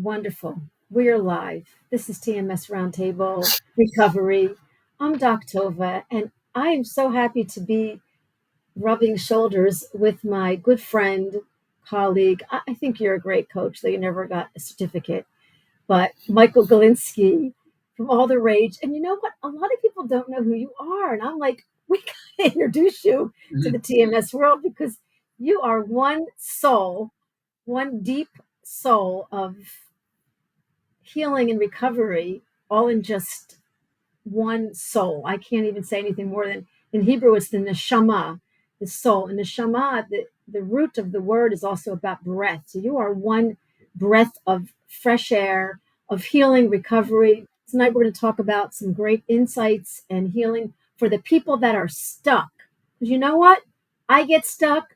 Wonderful. We are live. This is TMS Roundtable Recovery. I'm Doc Tovah, and I am so happy to be rubbing shoulders with my good friend, colleague. I think you're a great coach, though you never got a certificate, but Michael Galinsky from All the Rage. And you know what? A lot of people don't know who you are. And I'm like, we got to introduce you to the TMS world because you are one soul, one deep soul of healing and recovery, all in just one soul. I can't even say anything more than in Hebrew, it's the neshama, the soul. And neshama, the root of the word is also about breath. So you are one breath of fresh air, of healing, recovery. Tonight we're going to talk about some great insights and healing for the people that are stuck. Because you know what? I get stuck.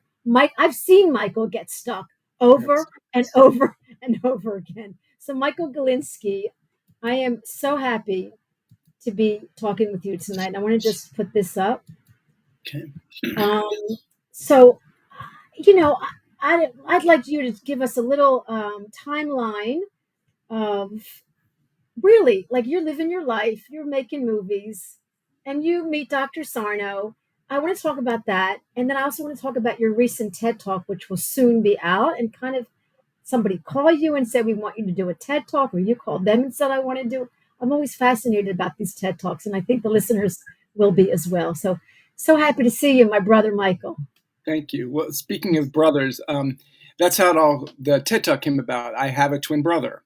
I've seen Michael get stuck over and over and over again. So Michael Galinsky, I am so happy to be talking with you tonight. I want to just put this up. Okay. So, you know, I'd like you to give us a little timeline of really, like, you're living your life, you're making movies, and you meet Dr. Sarno. I want to talk about that. And then I also want to talk about your recent TED Talk, which will soon be out, and kind of somebody call you and say, we want you to do a TED Talk, or you called them and said, I want to do. I'm always fascinated about these TED Talks, and I think the listeners will be as well. So happy to see you, my brother, Michael. Thank you. Well, speaking of brothers, that's how the TED Talk came about. I have a twin brother,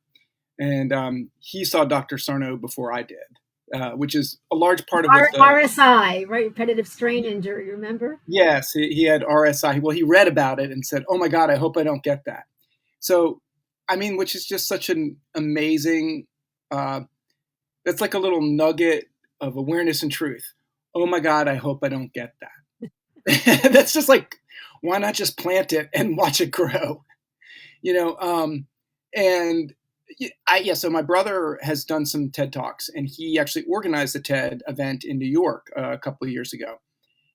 and he saw Dr. Sarno before I did, which is a large part of what RSI, right? Repetitive strain injury, remember? Yes, he had RSI. Well, he read about it and said, oh my God, I hope I don't get that. So, I mean, which is just such an amazing, that's like a little nugget of awareness and truth. Oh my God, I hope I don't get that. That's just like, why not just plant it and watch it grow? You know, so my brother has done some TED Talks, and he actually organized a TED event in New York a couple of years ago.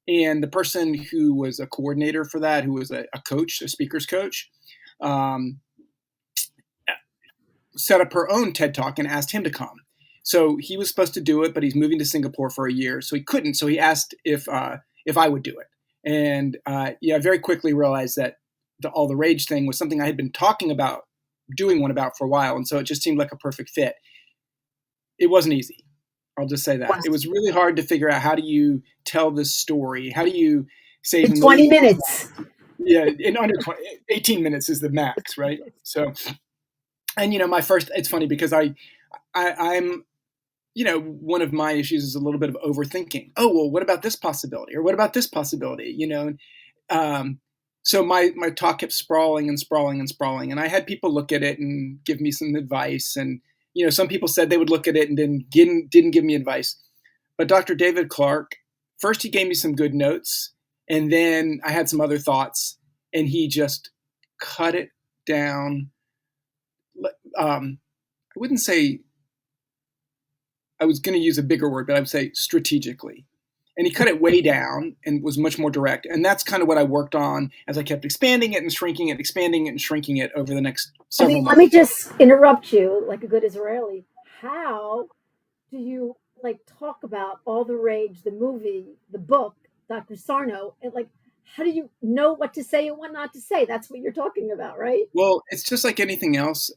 And the person who was a coordinator for that, who was a coach, a speaker's coach, set up her own TED Talk and asked him to come. So he was supposed to do it, but he's moving to Singapore for a year, so he couldn't. So he asked if I would do it. And I very quickly realized that the All the Rage thing was something I had been talking about, doing one about for a while. And so it just seemed like a perfect fit. It wasn't easy. I'll just say that. Wow. It was really hard to figure out, how do you tell this story? How do you save in 20 minutes? Yeah, in under 18 minutes is the max, right? So, and it's funny because I'm, one of my issues is a little bit of overthinking. Oh, well, what about this possibility? Or what about this possibility? So my talk kept sprawling and sprawling and sprawling. And I had people look at it and give me some advice. And, some people said they would look at it and then didn't give me advice. But Dr. David Clark, first he gave me some good notes. And then I had some other thoughts. And he just cut it down. I wouldn't say, I was going to use a bigger word, but I would say strategically. And he cut it way down and was much more direct. And that's kind of what I worked on as I kept expanding it and shrinking it, expanding it and shrinking it over the next several months. Let me just interrupt you like a good Israeli. How do you talk about All the Rage, the movie, the book, Dr. Sarno, and how do you know what to say and what not to say? That's what you're talking about, right? Well, it's just like anything else.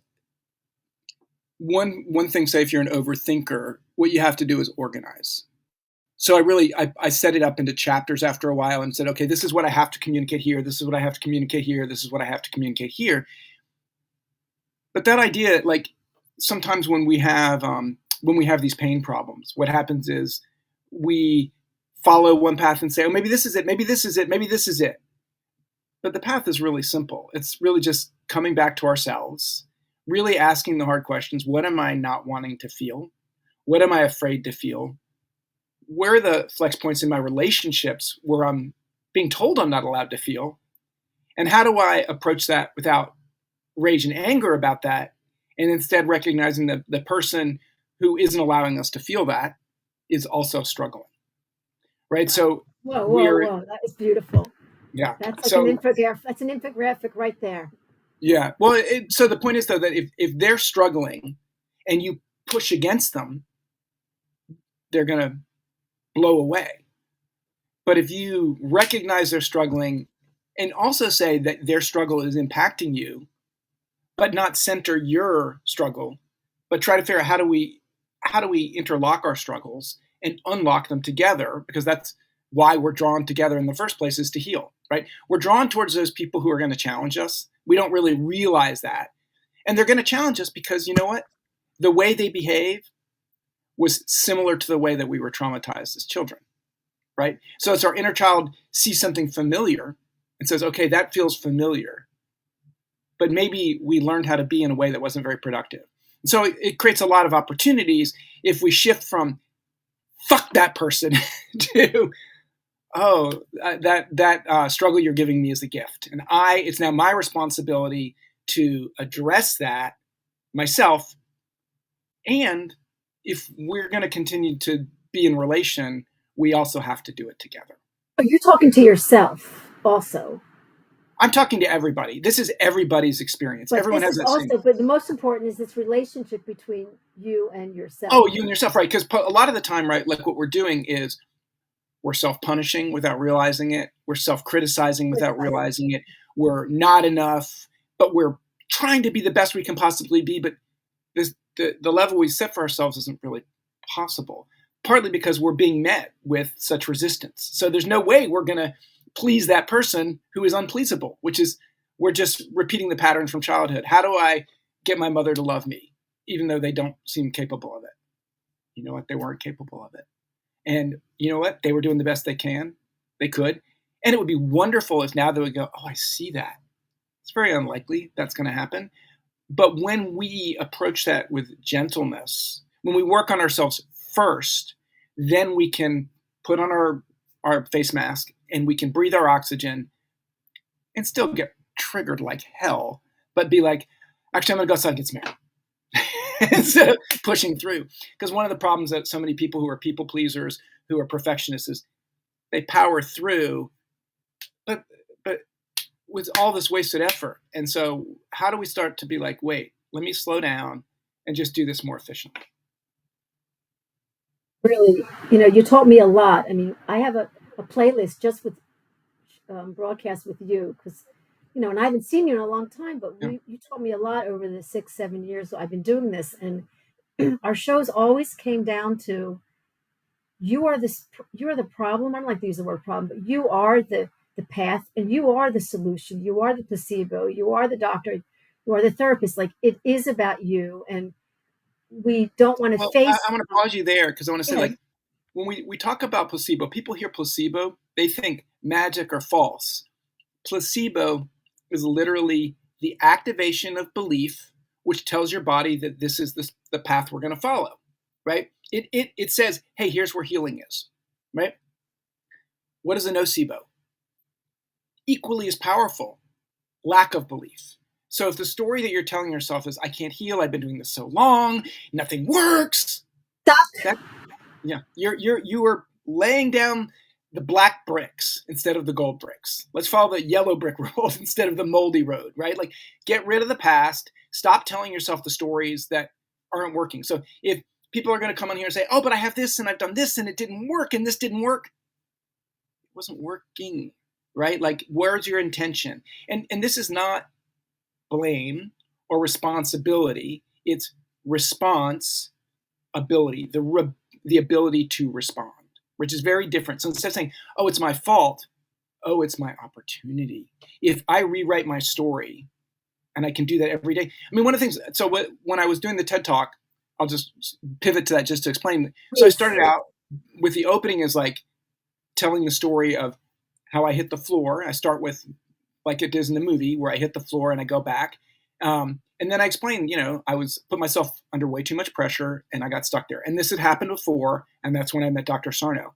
One thing, say if you're an overthinker, what you have to do is organize. So I set it up into chapters after a while and said, okay, this is what I have to communicate here. This is what I have to communicate here. This is what I have to communicate here. But that idea, sometimes when we have these pain problems, what happens is we follow one path and say, oh, maybe this is it. Maybe this is it. Maybe this is it. But the path is really simple. It's really just coming back to ourselves, really asking the hard questions. What am I not wanting to feel? What am I afraid to feel? Where are the flex points in my relationships where I'm being told I'm not allowed to feel? And how do I approach that without rage and anger about that, and instead recognizing that the person who isn't allowing us to feel that is also struggling, right? So whoa, that is beautiful. Yeah. That's an infographic. That's an infographic right there. Yeah. Well, so the point is, though, that if they're struggling and you push against them, they're going to blow away. But if you recognize they're struggling and also say that their struggle is impacting you, but not center your struggle, but try to figure out how do we interlock our struggles and unlock them together, because that's why we're drawn together in the first place, is to heal, right? We're drawn towards those people who are going to challenge us. We don't really realize that. And they're going to challenge us because, you know what? The way they behave was similar to the way that we were traumatized as children, right? So it's our inner child sees something familiar and says, okay, that feels familiar. But maybe we learned how to be in a way that wasn't very productive. So it creates a lot of opportunities if we shift from fuck that person to, oh, that struggle you're giving me is a gift. And it's now my responsibility to address that myself. And if we're going to continue to be in relation, we also have to do it together. Oh, you're talking to yourself also. I'm talking to everybody. This is everybody's experience. But Everyone this has is that same. also, but the most important is this relationship between you and yourself. Oh, you and yourself, right? Because a lot of the time, right, like what we're doing is we're self-punishing without realizing it. We're self-criticizing without realizing it. We're not enough, but we're trying to be the best we can possibly be. But the level we set for ourselves isn't really possible, partly because we're being met with such resistance. So there's no way we're going to please that person who is unpleasable, which is we're just repeating the patterns from childhood. How do I get my mother to love me, even though they don't seem capable of it? You know what? They weren't capable of it. And you know what? They were doing the best they could. And it would be wonderful if now they would go, oh, I see that. It's very unlikely that's going to happen. But when we approach that with gentleness, when we work on ourselves first, then we can put on our face mask and we can breathe our oxygen and still get triggered like hell, but be like, actually, I'm going to go outside and get some air. Instead of pushing through. Because one of the problems that so many people who are people pleasers, who are perfectionists, is they power through, but with all this wasted effort. And so how do we start to be like, wait, let me slow down and just do this more efficiently? Really, you taught me a lot. I mean, I have a playlist just with broadcast with you because, and I haven't seen you in a long time, but Yeah. you taught me a lot over the 6, 7 years I've been doing this. And our shows always came down to you are the problem. I don't like to use the word problem, but you are the path and you are the solution. You are the placebo. You are the doctor. You are the therapist. Like it is about you. And we don't want to Well, face. I want to pause you there because I want to say, Yeah. like, when we talk about placebo, people hear placebo, they think magic or false. Placebo is literally the activation of belief, which tells your body that this is the path we're going to follow, right? It says, hey, here's where healing is, right? What is a nocebo? Equally as powerful, lack of belief. So if the story that you're telling yourself is, I can't heal, I've been doing this so long, nothing works. Doc. Yeah, you are laying down the black bricks instead of the gold bricks. Let's follow the yellow brick road instead of the moldy road, right? Like get rid of the past, stop telling yourself the stories that aren't working. So if people are going to come on here and say, oh, but I have this and I've done this and it didn't work and this didn't work, it wasn't working, right? Like where's your intention? And this is not blame or responsibility. It's response ability, the ability to respond, which is very different. So instead of saying, oh, it's my fault, oh, it's my opportunity. If I rewrite my story, and I can do that every day. I mean, one of the things, so when I was doing the TED Talk, I'll just pivot to that just to explain. So I started out with the opening is like telling the story of how I hit the floor. I start with like it is in the movie where I hit the floor and I go back. And then I explained, I was put myself under way too much pressure and I got stuck there. And this had happened before. And that's when I met Dr. Sarno.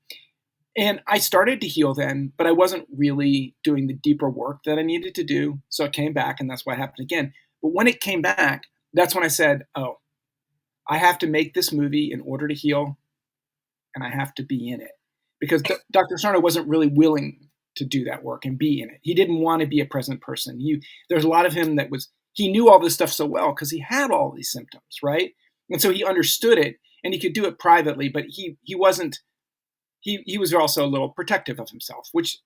And I started to heal then, but I wasn't really doing the deeper work that I needed to do. So it came back and that's why it happened again. But when it came back, that's when I said, oh, I have to make this movie in order to heal and I have to be in it. Because Dr. Sarno wasn't really willing to do that work and be in it. He didn't want to be a present person. There's a lot of him that he knew all this stuff so well because he had all these symptoms, right? And so he understood it and he could do it privately, but he was also a little protective of himself, which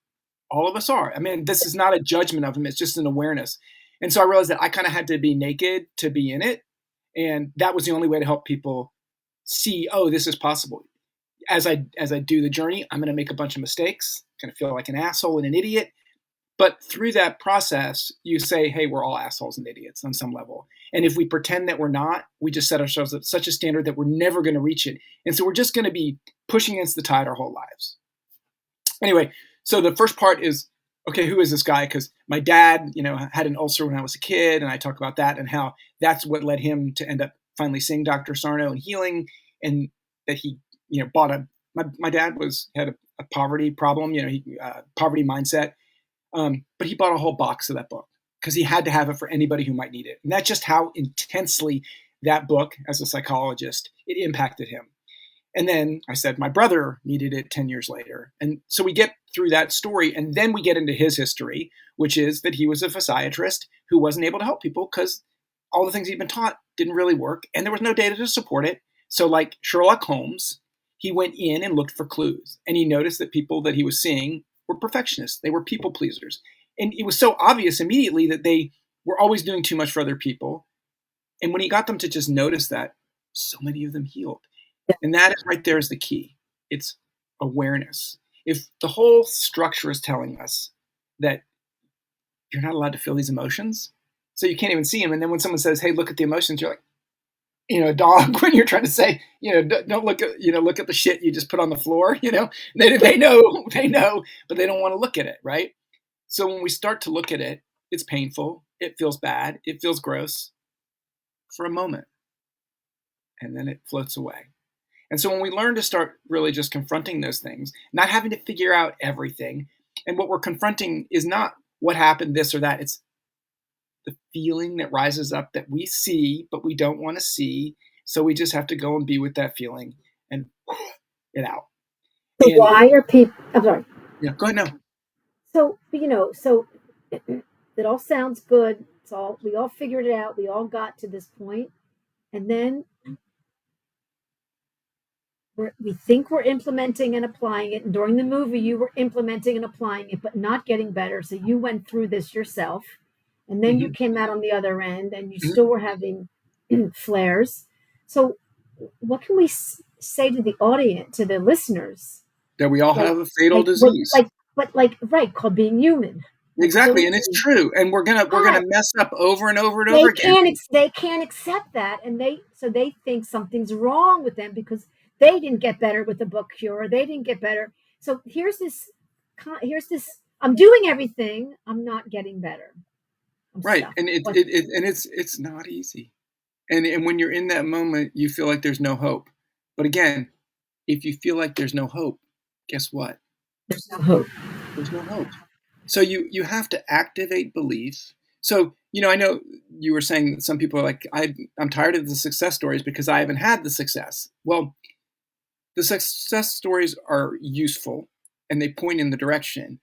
all of us are. I mean, this is not a judgment of him. It's just an awareness. And so I realized that I kind of had to be naked to be in it. And that was the only way to help people see, oh, this is possible. As I do the journey, I'm going to make a bunch of mistakes, going to feel like an asshole and an idiot. But through that process, you say, hey, we're all assholes and idiots on some level. And if we pretend that we're not, we just set ourselves at such a standard that we're never going to reach it. And so we're just going to be pushing against the tide our whole lives. Anyway, so the first part is, okay, who is this guy? Because my dad, had an ulcer when I was a kid, and I talk about that and how that's what led him to end up finally seeing Dr. Sarno and healing, and that he, bought my dad had a poverty problem, poverty mindset, but he bought a whole box of that book because he had to have it for anybody who might need it. And that's just how intensely that book, as a psychologist, it impacted him. And then I said my brother needed it 10 years later. And so we get through that story, and then we get into his history, which is that he was a physiatrist who wasn't able to help people because all the things he'd been taught didn't really work, and there was no data to support it. So like Sherlock Holmes, he went in and looked for clues, and he noticed that people that he was seeing were perfectionists. They were people pleasers. And it was so obvious immediately that they were always doing too much for other people. And when he got them to just notice that, so many of them healed. And that is right there is the key. It's awareness. If the whole structure is telling us that you're not allowed to feel these emotions, so you can't even see them. And then when someone says, hey, look at the emotions, you're like, a dog, when you're trying to say, don't look at, look at the shit you just put on the floor, they know, but they don't want to look at it. Right. So when we start to look at it, it's painful. It feels bad. It feels gross for a moment. And then it floats away. And so when we learn to start really just confronting those things, not having to figure out everything, and what we're confronting is not what happened, this or that. It's the feeling that rises up that we see, but we don't want to see. So we just have to go and be with that feeling and it out. So why are people, I'm sorry. Yeah, go ahead now. So, so it all sounds good. We all figured it out. We all got to this point. And then we think we're implementing and applying it. And during the movie, you were implementing and applying it, but not getting better. So you went through this yourself. And then you came out on the other end and you still were having flares. So what can we say to the audience, to the listeners? That we all have a fatal disease. Right, called being human. Exactly, and it's true. And we're gonna mess up over and over and over again. They can't accept that, and they think something's wrong with them because they didn't get better with the book cure. They didn't get better. So here's this. I'm doing everything. I'm not getting better. Right, and it's not easy. And when you're in that moment, you feel like there's no hope. But again, if you feel like there's no hope, guess what? There's no hope. There's no hope. So you have to activate belief. So, I know you were saying that some people are like, I'm tired of the success stories because I haven't had the success. Well, the success stories are useful and they point in the direction.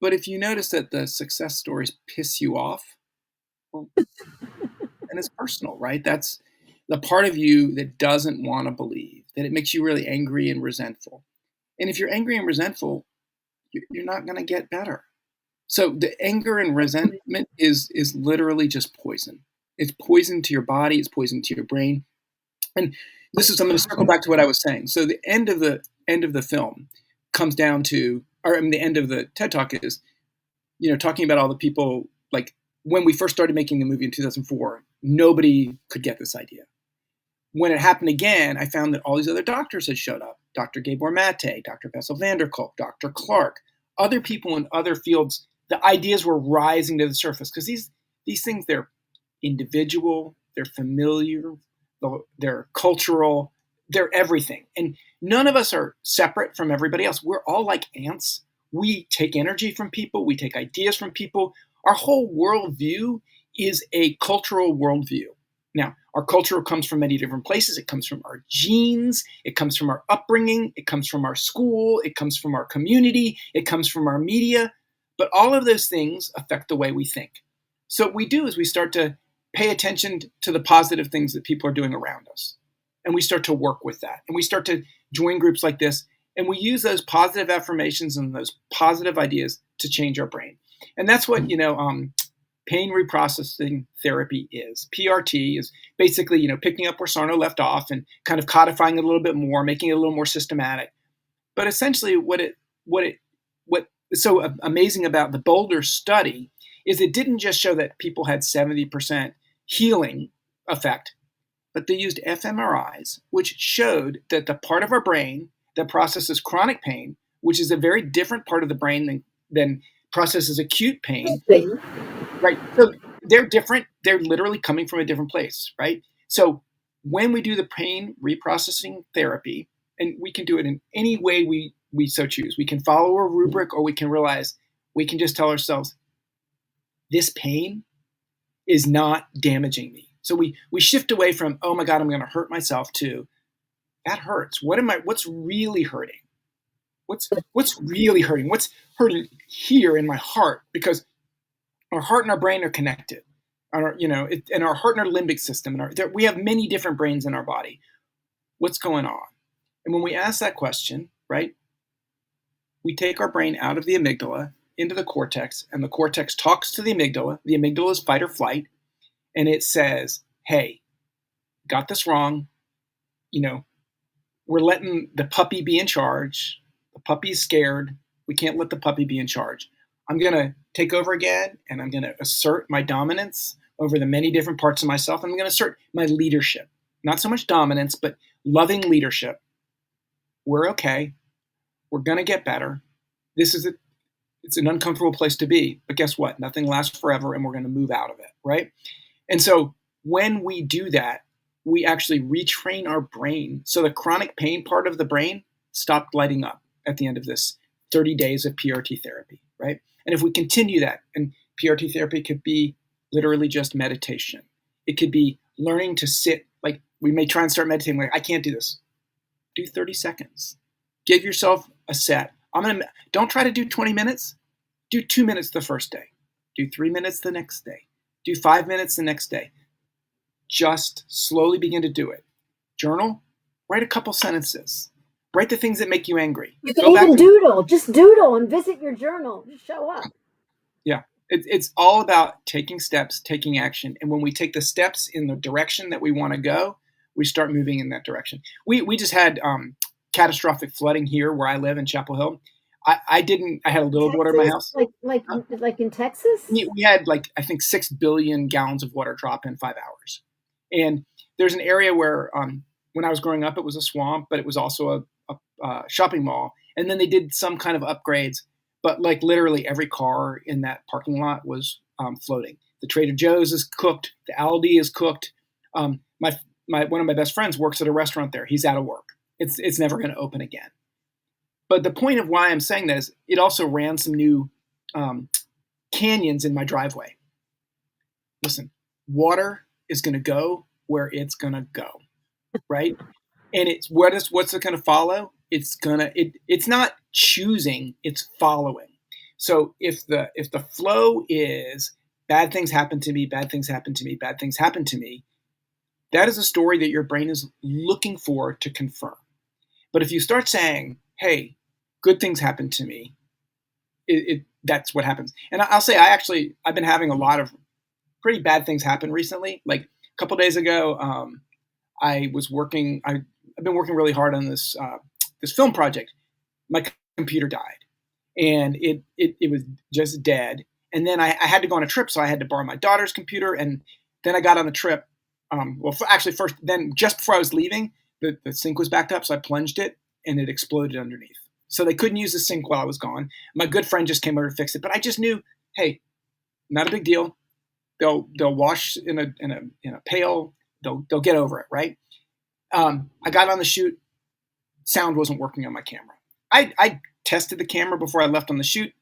But if you notice that the success stories piss you off, well, and it's personal, right? That's the part of you that doesn't want to believe, that it makes you really angry and resentful. And if you're angry and resentful, you're not going to get better. So the anger and resentment is literally just poison. It's poison to your body. It's poison to your brain. And I'm going to circle back to what I was saying. So the end of the film comes down to, the end of the TED Talk is, talking about all the people, like when we first started making the movie in 2004, nobody could get this idea. When it happened again, I found that all these other doctors had showed up. Dr. Gabor Mate, Dr. Bessel van der Kolk, Dr. Clark, other people in other fields. The ideas were rising to the surface because these things, they're individual, they're familiar, they're cultural, they're everything. And none of us are separate from everybody else. We're all like ants. We take energy from people. We take ideas from people. Our whole worldview is a cultural worldview. Now, Our culture comes from many different places. It comes from our genes. It comes from our upbringing. It comes from our school. It comes from our community. It comes from our media. But all of those things affect the way we think. So what we do is we start to pay attention to the positive things that people are doing around us. And we start to work with that. And we start to join groups like this. And we use those positive affirmations and those positive ideas to change our brain. And that's what, pain reprocessing therapy is. PRT is basically, picking up where Sarno left off and kind of codifying it a little bit more, making it a little more systematic. But essentially what is so amazing about the Boulder study is it didn't just show that people had 70% healing effect, but they used fMRIs, which showed that the part of our brain that processes chronic pain, which is a very different part of the brain than processes acute pain, right? So they're different. They're literally coming from a different place, right? So when we do the pain reprocessing therapy, and we can do it in any way we so choose. We can follow a rubric, or we can realize we can just tell ourselves, this pain is not damaging me. So we shift away from, oh my God, I'm going to hurt myself, to that hurts. What's really hurting? What's really hurting? What's hurting here in my heart? Because our heart and our brain are connected. And our heart and our limbic system, we have many different brains in our body. What's going on? And when we ask that question, right, we take our brain out of the amygdala into the cortex, and the cortex talks to the amygdala. The amygdala is fight or flight, and it says, hey, got this wrong. We're letting the puppy be in charge. The puppy's scared. We can't let the puppy be in charge. I'm going to take over again, and I'm going to assert my dominance over the many different parts of myself. And I'm going to assert my leadership. Not so much dominance, but loving leadership. We're okay. We're going to get better. It's an uncomfortable place to be. But guess what? Nothing lasts forever, and we're going to move out of it, right? And so when we do that, we actually retrain our brain. So the chronic pain part of the brain stopped lighting up at the end of this 30 days of PRT therapy, right? And if we continue that, and PRT therapy could be literally just meditation. It could be learning to sit, like we may try and start meditating, like I can't do this. Do 30 seconds. Give yourself a set. Don't try to do 20 minutes. Do 2 minutes the first day. Do 3 minutes the next day. Do 5 minutes the next day. Just slowly begin to do it. Journal. Write a couple sentences. Write the things that make you angry. You can even doodle. Just doodle and visit your journal. Just show up. Yeah. It's all about taking steps, taking action. And when we take the steps in the direction that we want to go, we start moving in that direction. We just had catastrophic flooding here where I live in Chapel Hill. I had a little water in my house. Like in Texas? We had I think 6 billion gallons of water drop in 5 hours. And there's an area where when I was growing up, it was a swamp, but it was also a shopping mall. And then they did some kind of upgrades, but literally every car in that parking lot was floating. The Trader Joe's is cooked. The Aldi is cooked. One of my best friends works at a restaurant there. He's out of work. It's never going to open again. But the point of why I'm saying that is it also ran some new canyons in my driveway. Listen, water is going to go where it's going to go, right? And what's it going to follow? It's not choosing, it's following. So if the flow is bad things happen to me, bad things happen to me, bad things happen to me, that is a story that your brain is looking for to confirm. But if you start saying, hey, good things happen to me, that's what happens. And I'll say I've been having a lot of pretty bad things happen recently. Like a couple days ago, I've been working really hard on this film project. My computer died, and it was just dead. And then I had to go on a trip, so I had to borrow my daughter's computer. And then I got on the trip. Just before I was leaving, the sink was backed up, so I plunged it, and it exploded underneath. So they couldn't use the sink while I was gone. My good friend just came over to fix it, but I just knew, hey, not a big deal. They'll wash in a pail. They'll get over it, right? I got on the shoot. Sound wasn't working on my camera. I tested the camera before I left on the shoot.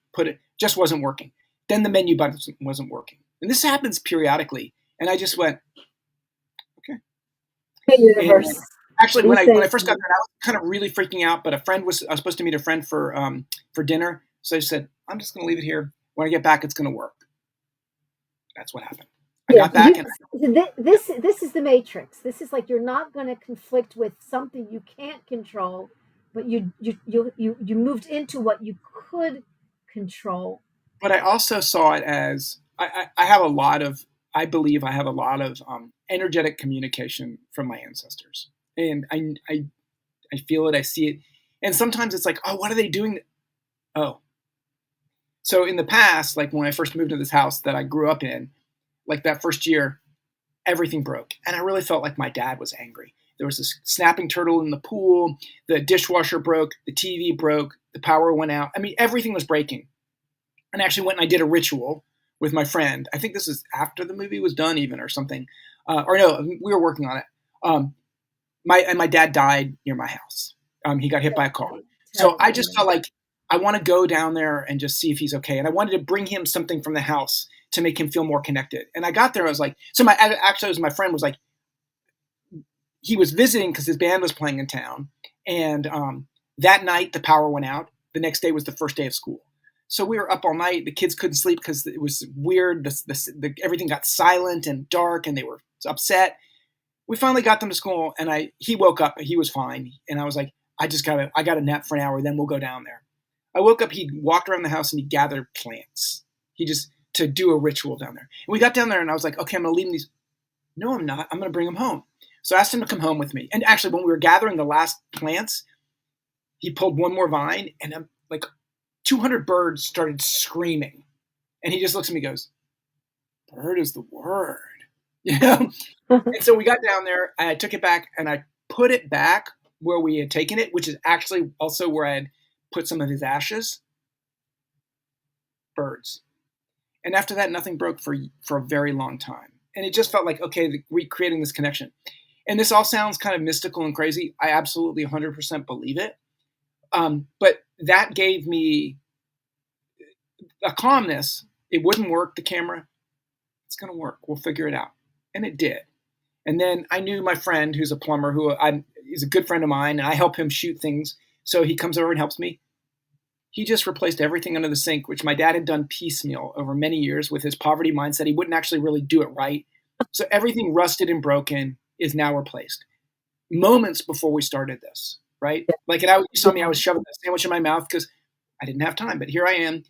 Just wasn't working. Then the menu button wasn't working, and this happens periodically. And I just went, okay, Hey, And universe. actually, Be when I safe. first got there, I was kind of really freaking out. But I was supposed to meet a friend for dinner, so I said, I'm just going to leave it here. When I get back, it's going to work. That's what happened. I Yeah, got back and yeah, this is the matrix. This is like you're not going to conflict with something you can't control, but you moved into what you could control. but I also saw it as I have a lot of I believe I have a lot of energetic communication from my ancestors, and I feel it, I see it, and sometimes it's like, oh, what are they doing? Oh, so in the past, like when I first moved to this house that I grew up in, like that first year, everything broke, and I really felt like my dad was angry. There was this snapping turtle in the pool, the dishwasher broke, the TV broke, the power went out. I mean, everything was breaking. And I actually went and I did a ritual with my friend. I think this is after the movie was done, even or something, or no, we were working on it. Um, my dad died near my house. He got hit by a car. So I just Terrible. felt like I want to go down there and just see if he's okay. And I wanted to bring him something from the house to make him feel more connected. And I got there, I was like, so my actually, it was my friend was like, he was visiting because his band was playing in town, and that night the power went out. The next day was the first day of school, so we were up all night. The kids couldn't sleep because it was weird. Everything got silent and dark, and they were upset. We finally got them to school, and he woke up. He was fine, and I was like, I got a nap for an hour, then we'll go down there. I woke up. He walked around the house and he gathered plants. He just to do a ritual down there. And we got down there, and I was like, okay, I'm gonna leave him these. No, I'm not. I'm gonna bring him home. So I asked him to come home with me. And actually, when we were gathering the last plants, he pulled one more vine, and like 200 birds started screaming. And he just looks at me and goes, bird is the word. You know? And so we got down there, and I took it back, and I put it back where we had taken it, which is actually also where I had put some of his ashes. Birds. And after that, nothing broke for a very long time. And it just felt like, okay, recreating this connection. And this all sounds kind of mystical and crazy. I absolutely 100% believe it. But that gave me a calmness. It wouldn't work, the camera. It's going to work. We'll figure it out. And it did. And then I knew my friend who's a plumber, he's a good friend of mine, and I help him shoot things. So he comes over and helps me. He just replaced everything under the sink, which my dad had done piecemeal over many years with his poverty mindset. He wouldn't actually really do it right. So everything rusted and broken is now replaced. Moments before we started this, right? Like, and you saw me, I was shoving the sandwich in my mouth because I didn't have time, but here I am,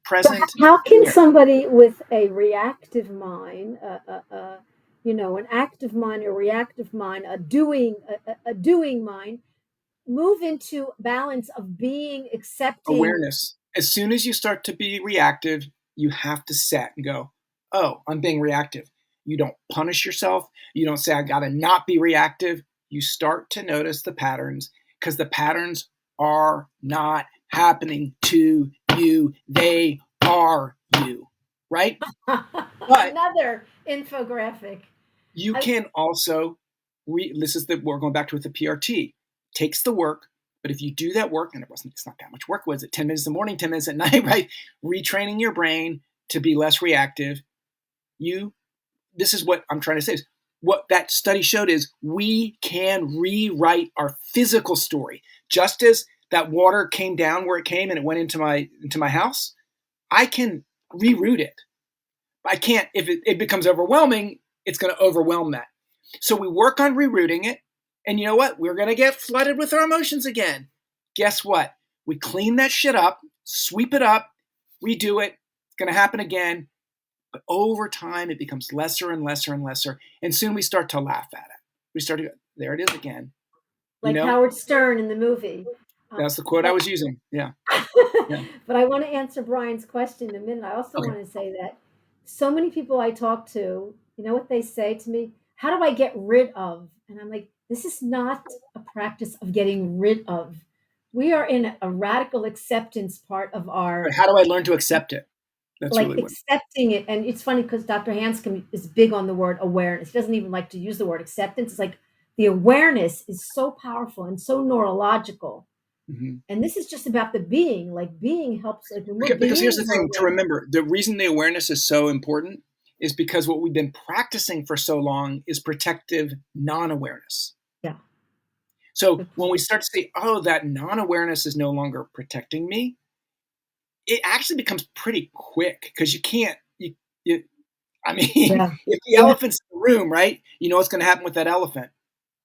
present. How can somebody with a reactive mind, an active mind, a reactive mind, a doing mind, move into balance of being accepting? Awareness. As soon as you start to be reactive, you have to set and go, oh, I'm being reactive. You don't punish yourself. You don't say, I got to not be reactive. You start to notice the patterns because the patterns are not happening to you. They are you, right? But Another infographic. you can also, we're going back to with the PRT, takes the work. But if you do that work, and it's not that much work, was it 10 minutes in the morning, 10 minutes at night, right? Retraining your brain to be less reactive. This is what I'm trying to say is what that study showed is we can rewrite our physical story. Just as that water came down where it came and it went into my house, I can reroute it. I can't, if it becomes overwhelming, it's going to overwhelm that. So we work on rerouting it. And you know what? We're going to get flooded with our emotions again. Guess what? We clean that shit up, sweep it up, redo it. It's going to happen again. But over time, it becomes lesser and lesser and lesser. And soon we start to laugh at it. We start to go, there it is again. Like Howard Stern in the movie. That's the quote I was using. Yeah. Yeah. But I want to answer Brian's question in a minute. I also want to say that so many people I talk to, you know what they say to me? How do I get rid of? And I'm like, this is not a practice of getting rid of. We are in a radical acceptance part of our. How do I learn to accept it? That's like really accepting it. And it's funny because Dr. Hanscom is big on the word awareness. He doesn't even like to use the word acceptance. It's like the awareness is so powerful and so neurological. Mm-hmm. And this is just about the being. Like being helps. Like because here's the thing to remember: the reason the awareness is so important is because what we've been practicing for so long is protective non-awareness. Yeah. So when we start to say, oh, that non-awareness is no longer protecting me, it actually becomes pretty quick because you can't, I mean, if the elephant's in the room, right, you know what's going to happen with that elephant.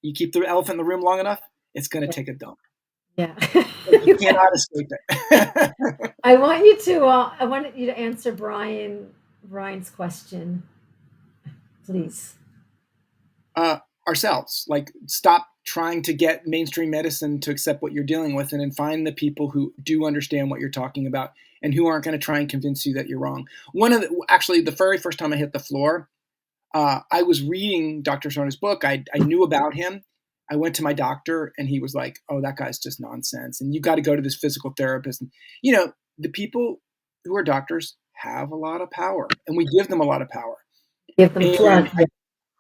You keep the elephant in the room long enough, it's going to take a dump. Yeah. You cannot escape it. I want you to answer Brian's question, please. Ourselves, like, stop trying to get mainstream medicine to accept what you're dealing with, and then find the people who do understand what you're talking about and who aren't going to try and convince you that you're wrong. Actually, the very first time I hit the floor, I was reading Dr. Sarno's book. I knew about him. I went to my doctor and he was like, oh, that guy's just nonsense. And you got to go to this physical therapist. And, the people who are doctors have a lot of power and we give them a lot of power. Give them plug.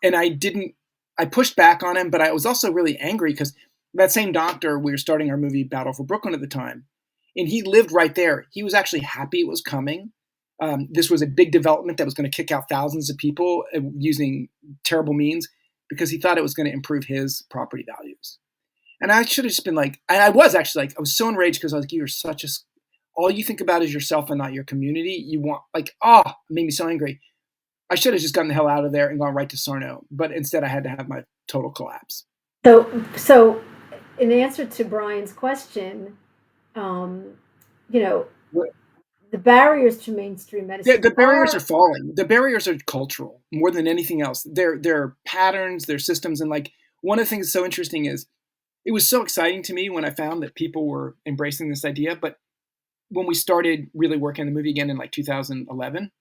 And I pushed back on him, but I was also really angry because that same doctor, we were starting our movie Battle for Brooklyn at the time, and he lived right there. He was actually happy it was coming. This was a big development that was going to kick out thousands of people using terrible means because he thought it was going to improve his property values. And I should have just been like, and I was actually like, I was so enraged because I was like, you're such all you think about is yourself and not your community. You want it made me so angry. I should have just gotten the hell out of there and gone right to Sarno, but instead I had to have my total collapse. So in answer to Brian's question, the barriers to mainstream medicine. The barriers are falling. The barriers are cultural more than anything else. They're patterns, they're systems. And like one of the things that's so interesting is it was so exciting to me when I found that people were embracing this idea. But when we started really working on the movie again in like 2011,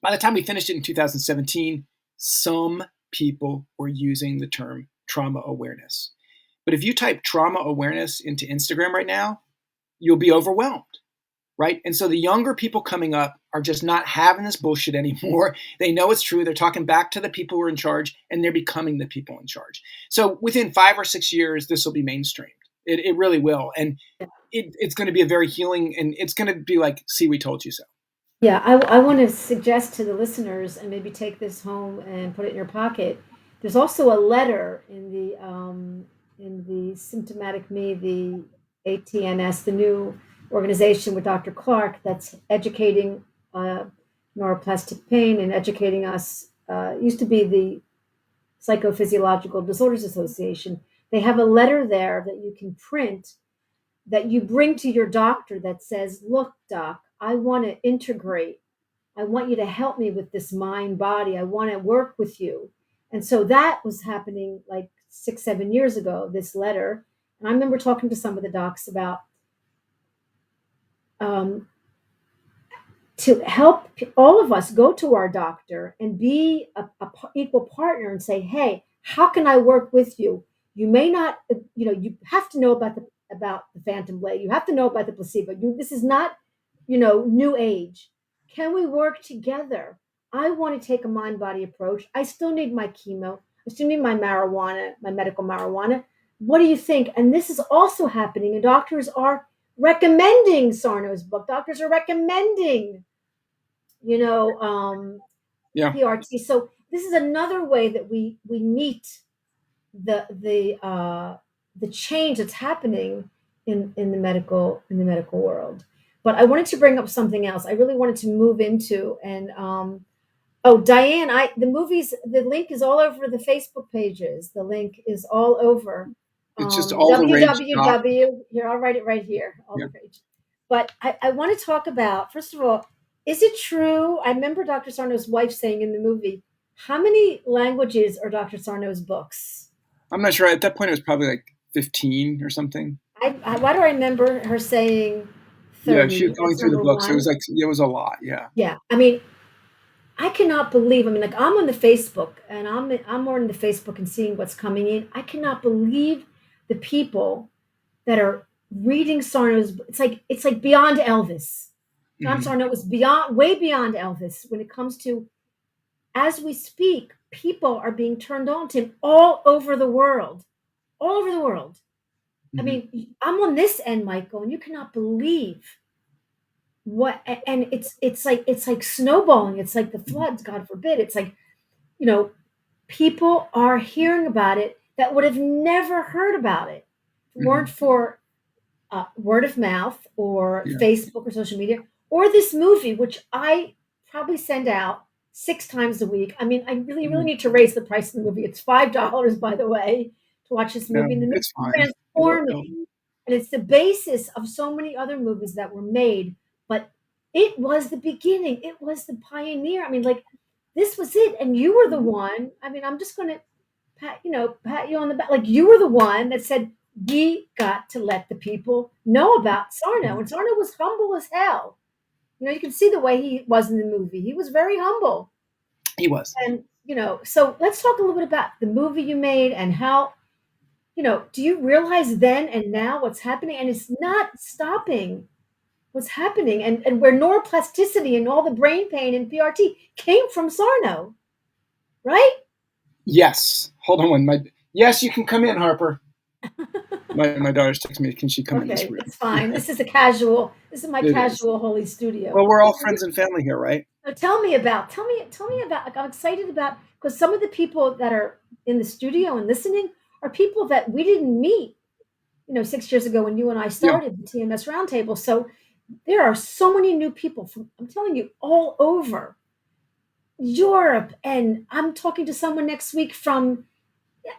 by the time we finished it in 2017, some people were using the term trauma awareness. But if you type trauma awareness into Instagram right now, you'll be overwhelmed, right? And so the younger people coming up are just not having this bullshit anymore. They know it's true. They're talking back to the people who are in charge, and they're becoming the people in charge. So within 5 or 6 years, this will be mainstreamed. It really will. And it's going to be a very healing, and it's going to be like, see, we told you so. Yeah, I want to suggest to the listeners, and maybe take this home and put it in your pocket. There's also a letter in the Symptomatic Me, the ATNS, the new organization with Dr. Clark that's educating neuroplastic pain and educating us. Used to be the Psychophysiological Disorders Association. They have a letter there that you can print that you bring to your doctor that says, look, doc, I want to integrate. I want you to help me with this mind body. I want to work with you. And so that was happening like 6, 7 years ago, this letter. And I remember talking to some of the docs about to help all of us go to our doctor and be a equal partner and say, hey, how can I work with you? You may not, you have to know about the phantom blade. You have to know about the placebo. This is not, new age. Can we work together? I want to take a mind body approach. I still need my chemo. I still need my marijuana, my medical marijuana. What do you think? And this is also happening, and doctors are recommending Sarno's book. Doctors are recommending, PRT. So this is another way that we meet the change that's happening in the medical world. But I wanted to bring up something else. I really wanted to move into, and Diane, the link is all over the Facebook pages. The link is all over. It's just all www. Here, I'll write it right here. All the pages. But I want to talk about, first of all, is it true? I remember Dr. Sarno's wife saying in the movie, how many languages are Dr. Sarno's books? I'm not sure. At that point, it was probably like 15 or something. Why do I remember her saying 30? Yeah, she was going through the books. It was a lot. Yeah. Yeah. I mean, I cannot believe, like I'm on the Facebook, and I'm more on the Facebook and seeing what's coming in. I cannot believe the people that are reading Sarno's. It's like beyond Elvis. Jon Sarno was way beyond Elvis when it comes to, as we speak, people are being turned on to him all over the world. All over the world. I mean, I'm on this end, Michael, and you cannot believe what, and it's like snowballing. It's like the floods, God forbid. It's like, you know, people are hearing about it that would have never heard about it if it weren't Mhm. for word of mouth or Yeah. Facebook or social media or this movie, which I probably send out 6 times a week. I mean, I really Mhm. need to raise the price of the movie. It's $5, by the way, to watch this Yeah, movie. And the movie it's fine. is It'll transforming, and it's the basis of so many other movies that were made. But it was the beginning. It was the pioneer. I mean, like this was it, and you were the one. I mean, I'm just going to pat you on the back. Like you were the one that said, we got to let the people know about Sarno. Mhm. And Sarno was humble as hell. You can see the way he was in the movie. He was very humble. He was. And, so let's talk a little bit about the movie you made and how, do you realize then and now what's happening? And it's not stopping what's happening. And where neuroplasticity and all the brain pain and PRT came from Sarno, right? Yes. Hold on yes, you can come in, Harper. My daughter's texting me, can she come in this Okay, room? it's fine. This is my It is. casual holy studio. Well, we're all friends and family here, right? So tell me about, like, I'm excited about, because some of the people that are in the studio and listening are people that we didn't meet, 6 years ago when you and I Yeah. started the TMS Roundtable. So there are so many new people from, I'm telling you, all over Europe. And I'm talking to someone next week from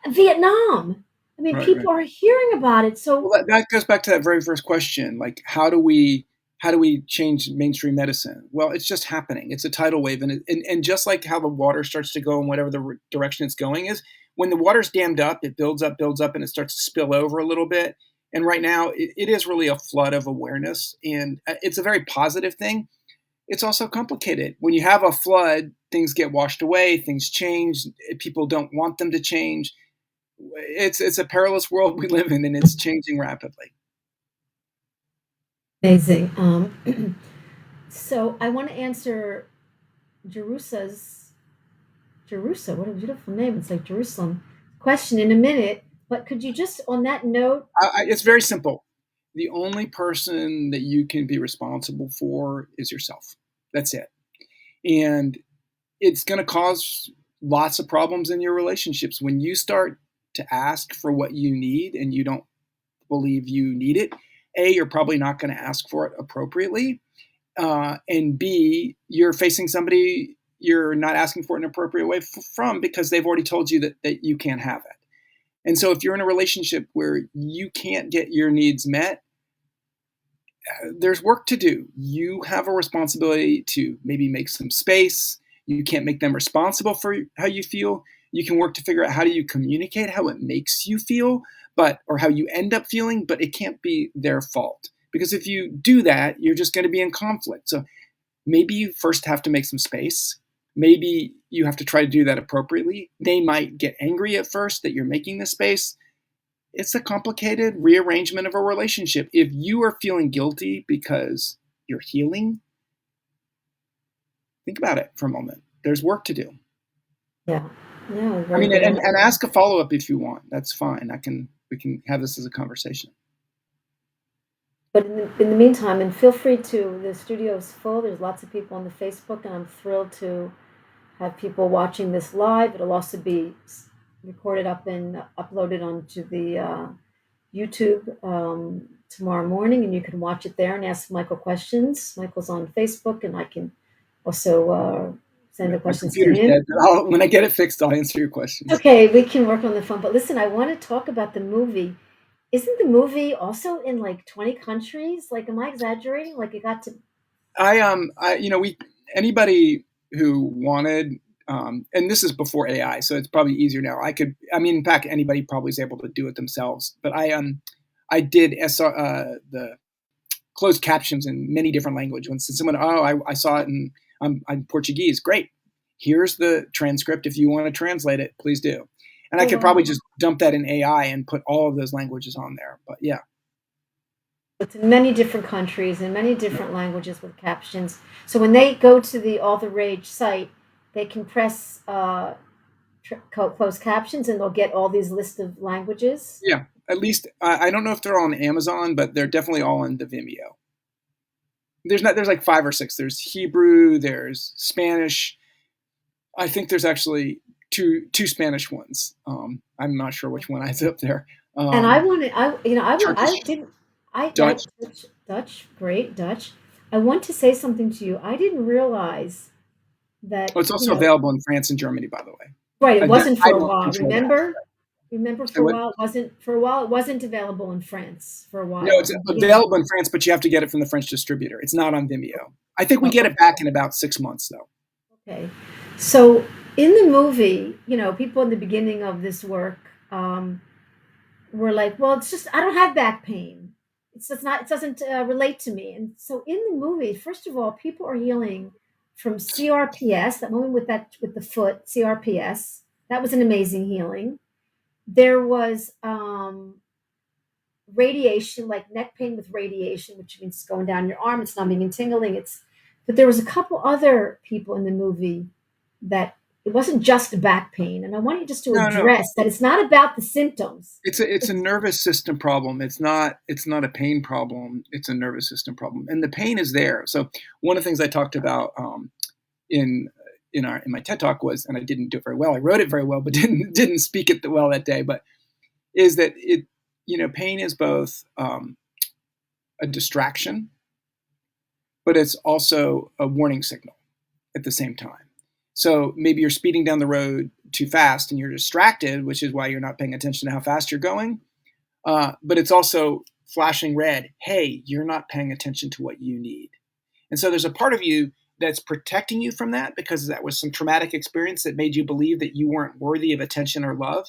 Vietnam. I mean, Right, right. people are hearing about it. So Well, that goes back to that very first question, like how do we change mainstream medicine? Well, it's just happening. It's a tidal wave, and just like how the water starts to go in whatever the direction it's going is, when the water's dammed up, it builds up, and it starts to spill over a little bit. And right now, it is really a flood of awareness, and it's a very positive thing. It's also complicated. When you have a flood, things get washed away, things change, people don't want them to change. It's a perilous world we live in, and it's changing rapidly. amazing. So I want to answer Jerusa's Jerusa. What a beautiful name! It's like Jerusalem. Question in a minute, but could you just on that note? It's very simple. The only person that you can be responsible for is yourself. That's it. And it's going to cause lots of problems in your relationships when you start to ask for what you need and you don't believe you need it. A, you're probably not going to ask for it appropriately. And B, you're facing somebody you're not asking for it in an appropriate way from because they've already told you that you can't have it. And so if you're in a relationship where you can't get your needs met, there's work to do. You have a responsibility to maybe make some space. You can't make them responsible for how you feel. You can work to figure out how do you communicate how it makes you feel, or how you end up feeling, but it can't be their fault. Because if you do that, you're just going to be in conflict. So maybe you first have to make some space. Maybe you have to try to do that appropriately. They might get angry at first that you're making the space. It's a complicated rearrangement of a relationship. If you are feeling guilty because you're healing, think about it for a moment. There's work to do. Yeah, yeah, I very mean, good. and ask a follow up if you want. That's fine. We can have this as a conversation. But in the meantime, and feel free to. The studio is full. There's lots of people on the Facebook, and I'm thrilled to have people watching this live. It'll also be recorded up and uploaded onto the YouTube tomorrow morning, and you can watch it there and ask Michael questions. Michael's on Facebook, and I can also send Yeah, the my questions to computer's him. dead. When I get it fixed, I'll answer your questions. Okay, we can work on the phone. But listen, I want to talk about the movie. Isn't the movie also in like 20 countries? Like, am I exaggerating? Like, it got to. We anybody who wanted, and this is before AI, so it's probably easier now. In fact, anybody probably is able to do it themselves. But I did the closed captions in many different languages. When someone, I saw it in I'm Portuguese, great. Here's the transcript. If you want to translate it, please do. And I Oh, could probably wow. just dump that in AI and put all of those languages on there. But yeah, It's in many different countries and many different languages with captions. So when they go to the All the Rage site, they can press closed captions and they'll get all these list of languages. yeah. At least I don't know if they're all on Amazon, but they're definitely all on the Vimeo. there's like 5 or 6. There's Hebrew, there's Spanish. I think there's actually two Spanish ones. I'm not sure which one I up there. And I wanted, I Turkish, didn't, I Dutch. Dutch, great, Dutch. I want to say something to you. I didn't realize that, Oh, it's also available in France and Germany, by the way. right, it wasn't for I a don't while. control that. Remember So what? for a while, it wasn't available in France for a No, while. it's available in France, but you have to get it from the French distributor. It's not on Vimeo. I think we get it back in about 6 months, though. Okay. So in the movie, people in the beginning of this work were like, well, it's just, I don't have back pain. It's just not, it doesn't relate to me. And so in the movie, first of all, people are healing from CRPS, that woman with the foot, CRPS. That was an amazing healing. There was radiation, like neck pain with radiation, which means it's going down your arm, it's numbing and tingling. But there was a couple other people in the movie that it wasn't just back pain. And I want you just to address that it's not about the symptoms. It's a nervous system problem. It's not a pain problem. It's a nervous system problem, and the pain is there. So one of the things I talked about in my TED talk was, and I didn't do it very well. I wrote it very well, but didn't speak it well that day. But is that pain is both a distraction, but it's also a warning signal at the same time. So maybe you're speeding down the road too fast and you're distracted, which is why you're not paying attention to how fast you're going. But it's also flashing red. Hey, you're not paying attention to what you need. And so there's a part of you that's protecting you from that because that was some traumatic experience that made you believe that you weren't worthy of attention or love.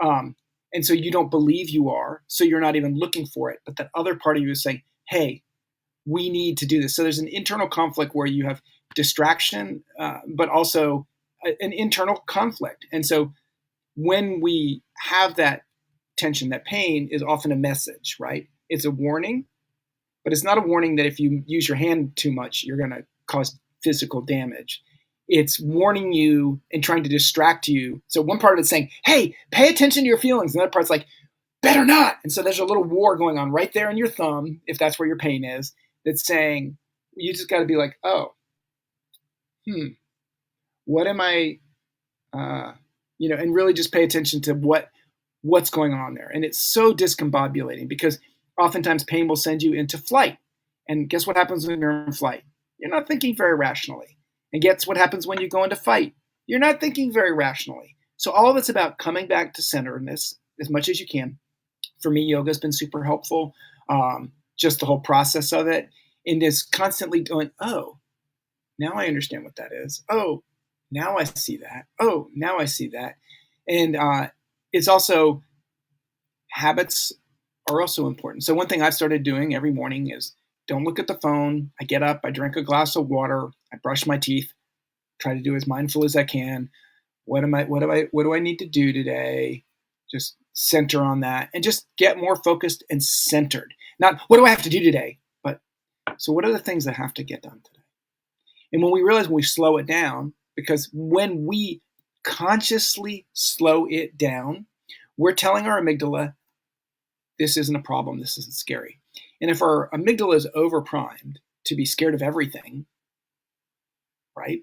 And so you don't believe you are, so you're not even looking for it. But that other part of you is saying, hey, we need to do this. So there's an internal conflict where you have distraction, but also an internal conflict. And so when we have that tension, that pain is often a message, right? It's a warning, but it's not a warning that if you use your hand too much, you're going to cause physical damage. It's warning you and trying to distract you. So one part of it's saying, hey, pay attention to your feelings. And the other part's like, better not. And so there's a little war going on right there in your thumb, if that's where your pain is, that's saying, you just got to be like, oh, what am I, and really just pay attention to what's going on there. And it's so discombobulating because oftentimes pain will send you into flight. And guess what happens when you're in flight? You're not thinking very rationally. And guess what happens when you go into fight? You're not thinking very rationally. So all of it's about coming back to centeredness as much as you can. For me, yoga has been super helpful. Just the whole process of it. And just constantly going, oh, now I understand what that is. Oh, now I see that. Oh, now I see that. And it's also, habits are also important. So one thing I've started doing every morning is don't look at the phone. I get up, I drink a glass of water, I brush my teeth, try to do as mindful as I can. What do I need to do today? Just center on that and just get more focused and centered. Not what do I have to do today, but so what are the things that have to get done today? And when we slow it down, because when we consciously slow it down, we're telling our amygdala, this isn't a problem, this isn't scary. And if our amygdala is overprimed to be scared of everything, right?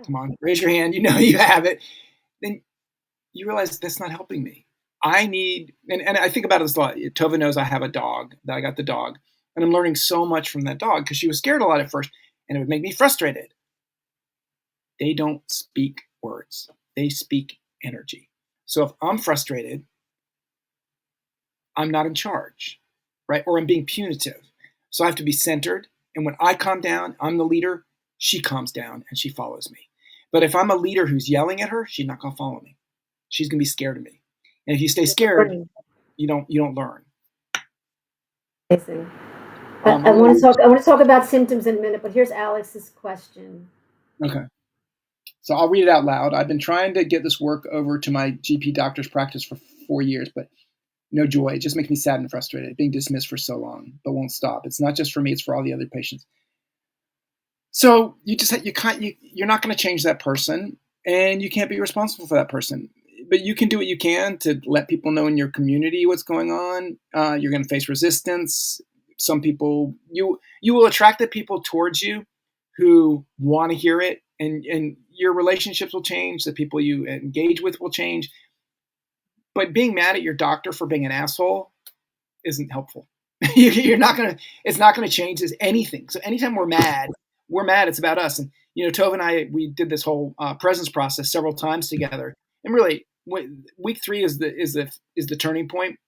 Come on, raise your hand, you know you have it. Then you realize that's not helping me. I need, and I think about it a lot. Tovah knows I have a dog, that I got the dog. And I'm learning so much from that dog because she was scared a lot at first and it would make me frustrated. They don't speak words. They speak energy. So if I'm frustrated, I'm not in charge, right? Or I'm being punitive. So I have to be centered. And when I calm down, I'm the leader. She calms down and she follows me. But if I'm a leader who's yelling at her, she's not going to follow me. She's going to be scared of me. And if you stay scared, you don't learn. Amazing. I want to talk about symptoms in a minute, but here's Alex's question. Okay. So I'll read it out loud. I've been trying to get this work over to my GP doctor's practice for 4 years, but no joy. It just makes me sad and frustrated, being dismissed for so long, but won't stop. It's not just for me, it's for all the other patients. So you're not going to change that person, and you can't be responsible for that person. But you can do what you can to let people know in your community what's going on. You're going to face resistance. some people, you will attract the people towards you who want to hear it, and your relationships will change. The people you engage with will change. But being mad at your doctor for being an asshole isn't helpful. You're not gonna. It's not gonna change anything. So anytime we're mad. It's about us. And Tova and I, we did this whole presence process several times together. And really, week 3 is the turning point.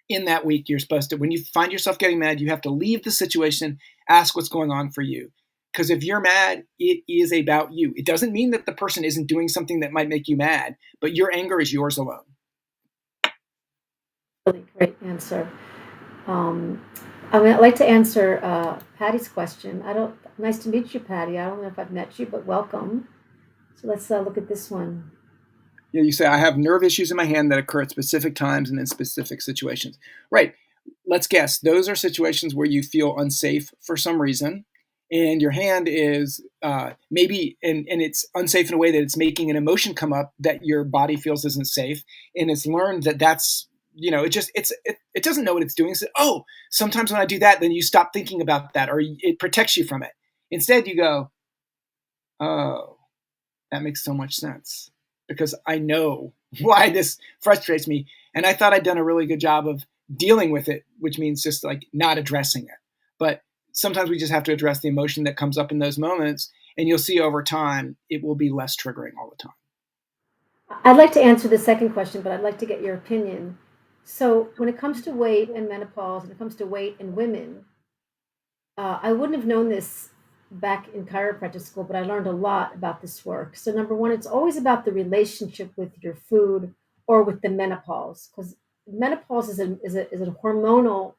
In that week, you're supposed to, when you find yourself getting mad, you have to leave the situation, ask what's going on for you. Because if you're mad, it is about you. It doesn't mean that the person isn't doing something that might make you mad, but your anger is yours alone. Really great answer. I'd like to answer Patty's question. Nice to meet you, Patty. I don't know if I've met you, but welcome. So let's look at this one. Yeah, you say, I have nerve issues in my hand that occur at specific times and in specific situations. Right. Let's guess. Those are situations where you feel unsafe for some reason, and your hand is maybe, and it's unsafe in a way that it's making an emotion come up that your body feels isn't safe, and it's learned that's it doesn't know what it's doing. So, sometimes when I do that, then you stop thinking about that, or it protects you from it. Instead, you go, oh, that makes so much sense, because I know why this frustrates me. And I thought I'd done a really good job of dealing with it, which means just like not addressing it. But sometimes we just have to address the emotion that comes up in those moments. And you'll see over time, it will be less triggering all the time. I'd like to answer the second question, but I'd like to get your opinion. So when it comes to weight and menopause, when it comes to weight in women, I wouldn't have known this back in chiropractic school, but I learned a lot about this work. So number one, it's always about the relationship with your food or with the menopause, because menopause is a hormonal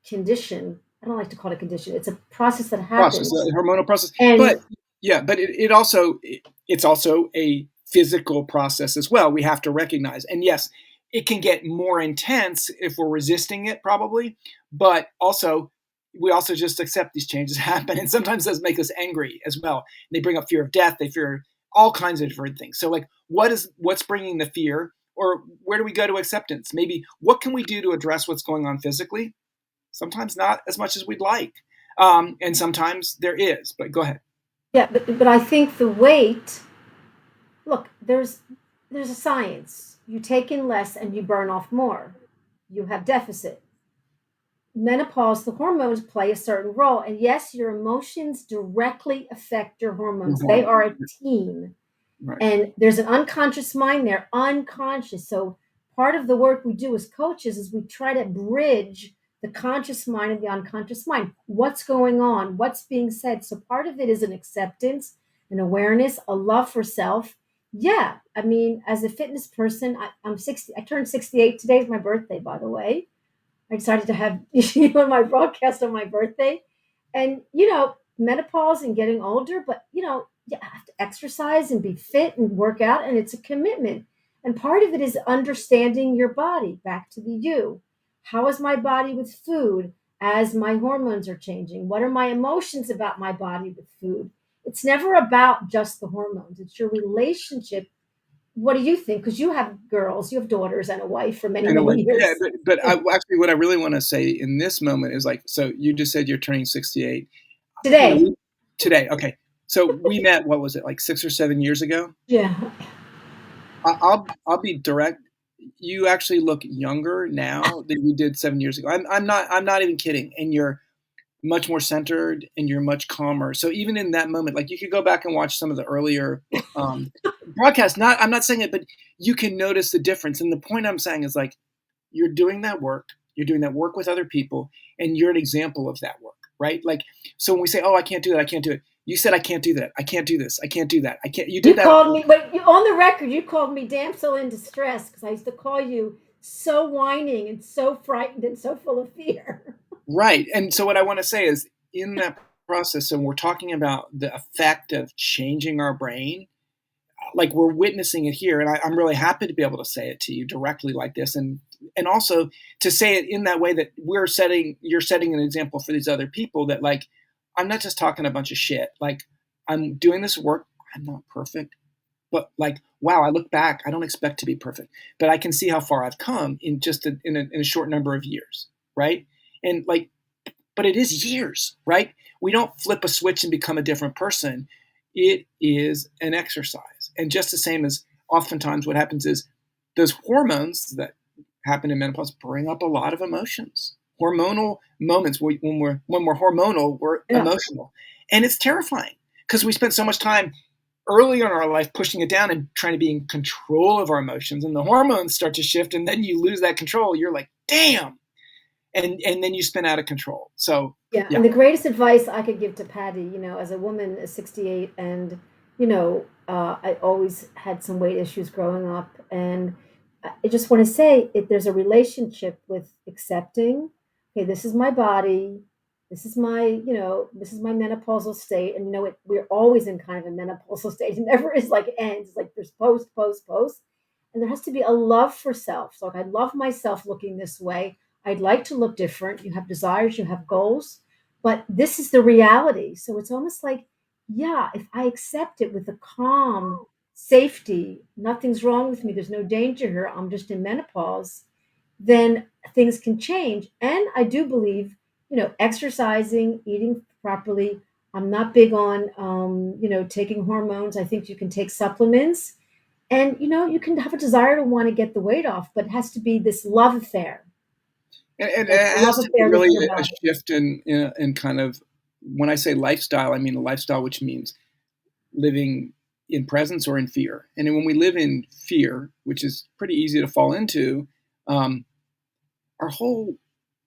condition. I don't like to call it a condition. It's a process that happens. A hormonal process. And but it's also a physical process as well. We have to recognize. And yes, it can get more intense if we're resisting it, probably. But we also just accept these changes happen. And sometimes those make us angry as well. They bring up fear of death. They fear all kinds of different things. So like, what's bringing the fear? Or where do we go to acceptance? Maybe what can we do to address what's going on physically? Sometimes not as much as we'd like. And sometimes there is, but go ahead. Yeah, but I think the weight, look, there's a science. You take in less and you burn off more. You have deficit. Menopause, the hormones play a certain role. And yes, your emotions directly affect your hormones. They are a team. Right. And there's an unconscious mind there, unconscious. So part of the work we do as coaches is we try to bridge the conscious mind and the unconscious mind. What's going on? What's being said? So part of it is an acceptance, an awareness, a love for self. Yeah, I mean, as a fitness person, I'm 60. I turned 68. Today is my birthday, by the way. I decided to have my broadcast on my birthday. And, menopause and getting older, but, you have to exercise and be fit and work out, and it's a commitment. And part of it is understanding your body, back to the you. How is my body with food as my hormones are changing? What are my emotions about my body with food? It's never about just the hormones. It's your relationship. What do you think? Because you have girls, you have daughters and a wife for many, many years. Yeah, but actually what I really want to say in this moment is like, so you just said you're turning 68. Today. Today, okay. So we met, what was it, like 6 or 7 years ago? Yeah. I'll be direct. You actually look younger now than you did 7 years ago. I'm not even kidding. And you're much more centered and you're much calmer. So even in that moment, like you could go back and watch some of the earlier broadcasts. I'm not saying it, but you can notice the difference. And the point I'm saying is like, you're doing that work. You're doing that work with other people, and you're an example of that work, right? Like, so when we say, "Oh, I can't do that. I can't do it," you said, "I can't do that. I can't do this. I can't do that. I can't." You did that. You called me, but on the record, you called me damsel in distress because I used to call you so whining and so frightened and so full of fear. Right. And so what I want to say is, in that process, and we're talking about the effect of changing our brain, like we're witnessing it here. And I'm really happy to be able to say it to you directly like this. And also to say it in that way that you're setting an example for these other people that like, I'm not just talking a bunch of shit. Like I'm doing this work. I'm not perfect, but like, wow, I look back, I don't expect to be perfect, but I can see how far I've come in just in a short number of years. Right. And like, but it is years, right? We don't flip a switch and become a different person. It is an exercise. And just the same as oftentimes what happens is those hormones that happen in menopause bring up a lot of emotions. Hormonal moments when we're hormonal, we're emotional. And it's terrifying because we spent so much time early in our life pushing it down and trying to be in control of our emotions, and the hormones start to shift and then you lose that control. You're like, damn. And then you spin out of control. So yeah. And the greatest advice I could give to Patty, as a woman, 68, and I always had some weight issues growing up, and I just want to say, there's a relationship with accepting, okay, this is my body, this is my menopausal state, and we're always in kind of a menopausal state. It never is like ends. Like there's post, and there has to be a love for self. So like, I love myself looking this way. I'd like to look different. You have desires, you have goals, but this is the reality. So it's almost like, yeah, if I accept it with a calm safety, nothing's wrong with me, there's no danger here, I'm just in menopause, then things can change. And I do believe, exercising, eating properly. I'm not big on, taking hormones. I think you can take supplements, and, you can have a desire to want to get the weight off, but it has to be this love affair. And it has to be really a shift in kind of, when I say lifestyle, I mean a lifestyle which means living in presence or in fear. And when we live in fear, which is pretty easy to fall into, our whole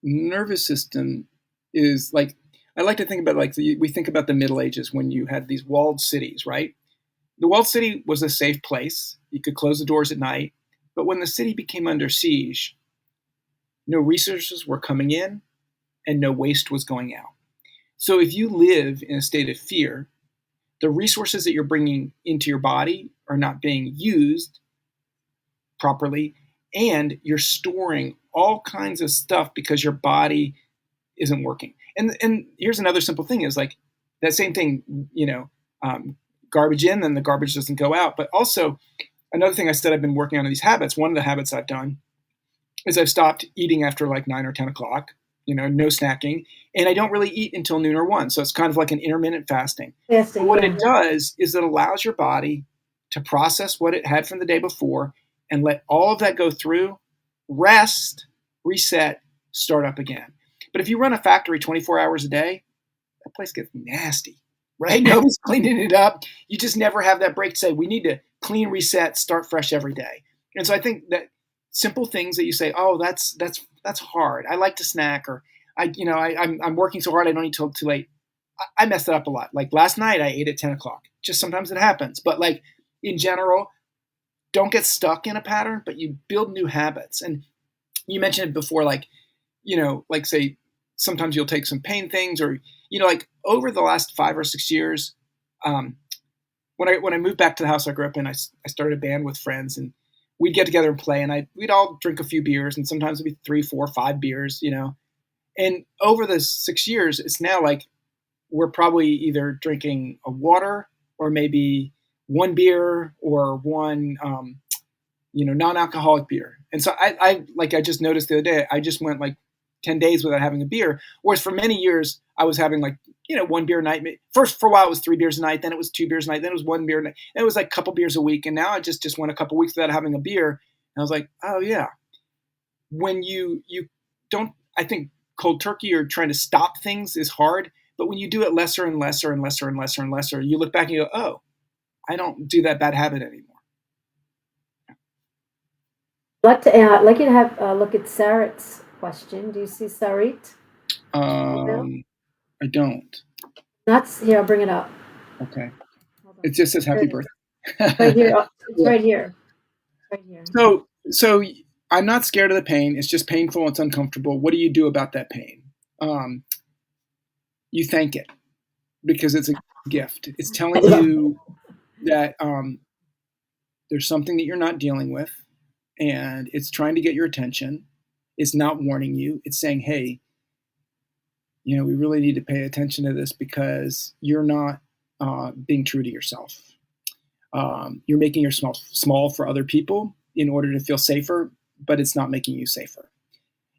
nervous system is like, I like to think about we think about the Middle Ages when you had these walled cities, right? The walled city was a safe place. You could close the doors at night. But when the city became under siege, no resources were coming in and no waste was going out. So if you live in a state of fear, the resources that you're bringing into your body are not being used properly, and you're storing all kinds of stuff because your body isn't working. And here's another simple thing is like that same thing, garbage in, then the garbage doesn't go out. But also another thing I said, I've been working on these habits. One of the habits I've done is I've stopped eating after like 9 or 10 o'clock, no snacking. And I don't really eat until noon or 1. So it's kind of like an intermittent fasting. What it does is it allows your body to process what it had from the day before and let all of that go through, rest, reset, start up again. But if you run a factory 24 hours a day, that place gets nasty, right? Nobody's cleaning it up. You just never have that break to say, we need to clean, reset, start fresh every day. And so I think that simple things that you say, oh, that's hard. I like to snack, or I'm working so hard I don't eat till too late. I messed it up a lot. Like last night I ate at 10 o'clock. Just sometimes it happens. But like in general, don't get stuck in a pattern, but you build new habits. And you mentioned it before, like say sometimes you'll take some pain things, or, like over the last 5 or 6 years, when I moved back to the house I grew up in, I started a band with friends, and we'd get together and play, and we'd all drink a few beers, and sometimes it'd be 3, 4, 5 beers, And over the 6 years, it's now like we're probably either drinking a water or maybe one beer or one, non-alcoholic beer. And so I just noticed the other day, I just went like 10 days without having a beer. Whereas for many years, I was having like, one beer a night. First, for a while, it was 3 beers a night. Then it was 2 beers a night. Then it was 1 beer a night. Then it was like a couple beers a week. And now I just went a couple weeks without having a beer. And I was like, oh, yeah. When you don't, I think cold turkey or trying to stop things is hard. But when you do it lesser and lesser and lesser and lesser and lesser, you look back and you go, oh, I don't do that bad habit anymore. I'd like you to have look at Sarit's question. Do you see Sarit? I don't. That's here. I'll bring it up. Okay. It just says happy birthday. Right here. It's right here. Right here. So I'm not scared of the pain. It's just painful. It's uncomfortable. What do you do about that pain? You thank it, because it's a gift. It's telling you that there's something that you're not dealing with, and it's trying to get your attention. It's not warning you. It's saying, hey, we really need to pay attention to this because you're not being true to yourself. You're making yourself small for other people in order to feel safer, but it's not making you safer.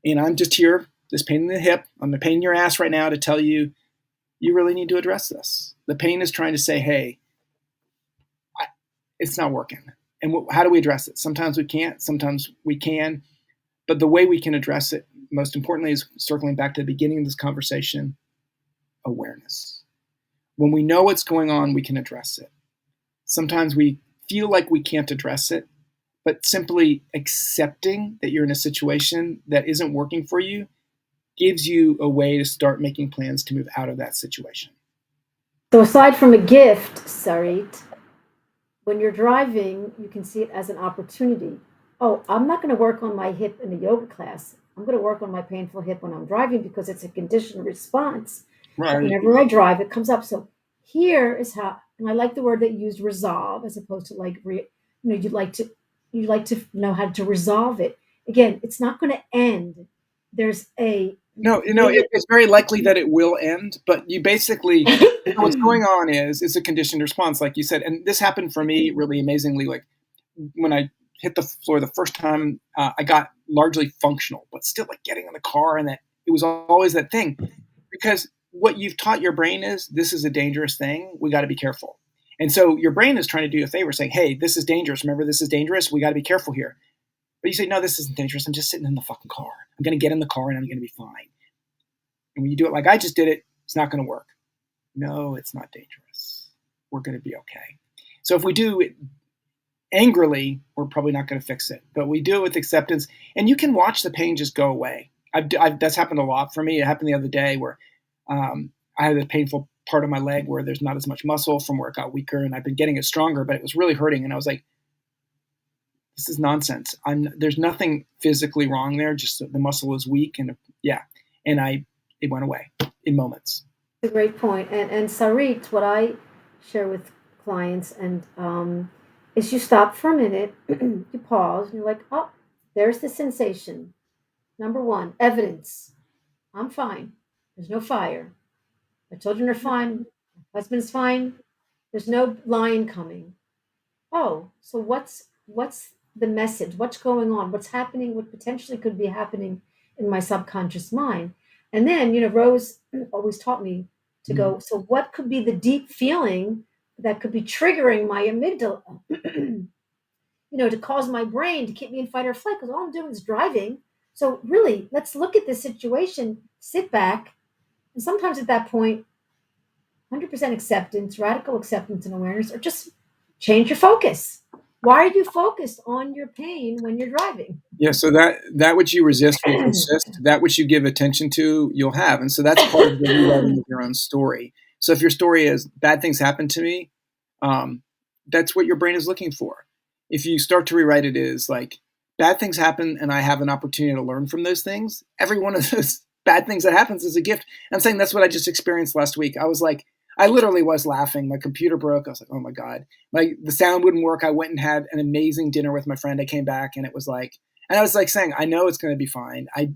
And I'm just here this pain in the hip, I'm a pain in your ass right now to tell you, you really need to address this. The pain is trying to say, hey, it's not working. And how do we address it? Sometimes we can't, sometimes we can. But the way we can address it, most importantly, is circling back to the beginning of this conversation, awareness. When we know what's going on, we can address it. Sometimes we feel like we can't address it, but simply accepting that you're in a situation that isn't working for you gives you a way to start making plans to move out of that situation. So aside from a gift, Sarit, when you're driving, you can see it as an opportunity. Oh, I'm not going to work on my hip in a yoga class. I'm going to work on my painful hip when I'm driving because it's a conditioned response. Right. Whenever I drive, it comes up. So here is how, and I like the word that you used, resolve, as opposed to like, you'd like to know how to resolve it. Again, it's not going to end. There's a No, it's very likely that it will end, but you basically, what's going on is it's a conditioned response, like you said. And this happened for me really amazingly. Like when I hit the floor the first time, I got largely functional, but still like getting in the car, and that it was always that thing, because what you've taught your brain is this is a dangerous thing. We got to be careful. And so your brain is trying to do you a favor, saying, hey, this is dangerous. Remember, this is dangerous. We got to be careful here. But you say, no, this isn't dangerous. I'm just sitting in the fucking car. I'm going to get in the car and I'm going to be fine. And when you do it like I just did it, it's not going to work. No, it's not dangerous. We're going to be okay. So if we do it angrily, we're probably not going to fix it. But we do it with acceptance. And you can watch the pain just go away. That's happened a lot for me. It happened the other day where I had a painful part of my leg where there's not as much muscle from where it got weaker. And I've been getting it stronger, but it was really hurting. And I was like, this is nonsense. There's nothing physically wrong there. Just the muscle is weak. And it went away in moments. That's a great point. And Sarit, what I share with clients is you stop for a minute, you pause, and you're like, oh, there's the sensation. Number one, evidence. I'm fine. There's no fire. My children are fine. My husband's fine. There's no lion coming. Oh, so what's the message? What's going on? What's happening? What potentially could be happening in my subconscious mind? And then, Rose always taught me to go, so what could be the deep feeling that could be triggering my amygdala, to cause my brain to keep me in fight or flight? Because all I'm doing is driving. So really, let's look at this situation, sit back, and sometimes at that point, 100% acceptance, radical acceptance and awareness, or just change your focus. Why are you focused on your pain when you're driving? Yeah, so that which you resist will persist. That which you give attention to, you'll have. And so that's part of the rewriting of your own story. So if your story is bad things happen to me, that's what your brain is looking for. If you start to rewrite it is like bad things happen and I have an opportunity to learn from those things, every one of those bad things that happens is a gift. I'm saying that's what I just experienced last week. I literally was laughing. My computer broke. I was like, oh my God. The sound wouldn't work. I went and had an amazing dinner with my friend. I came back and it was like, and I was like saying, I know it's going to be fine. And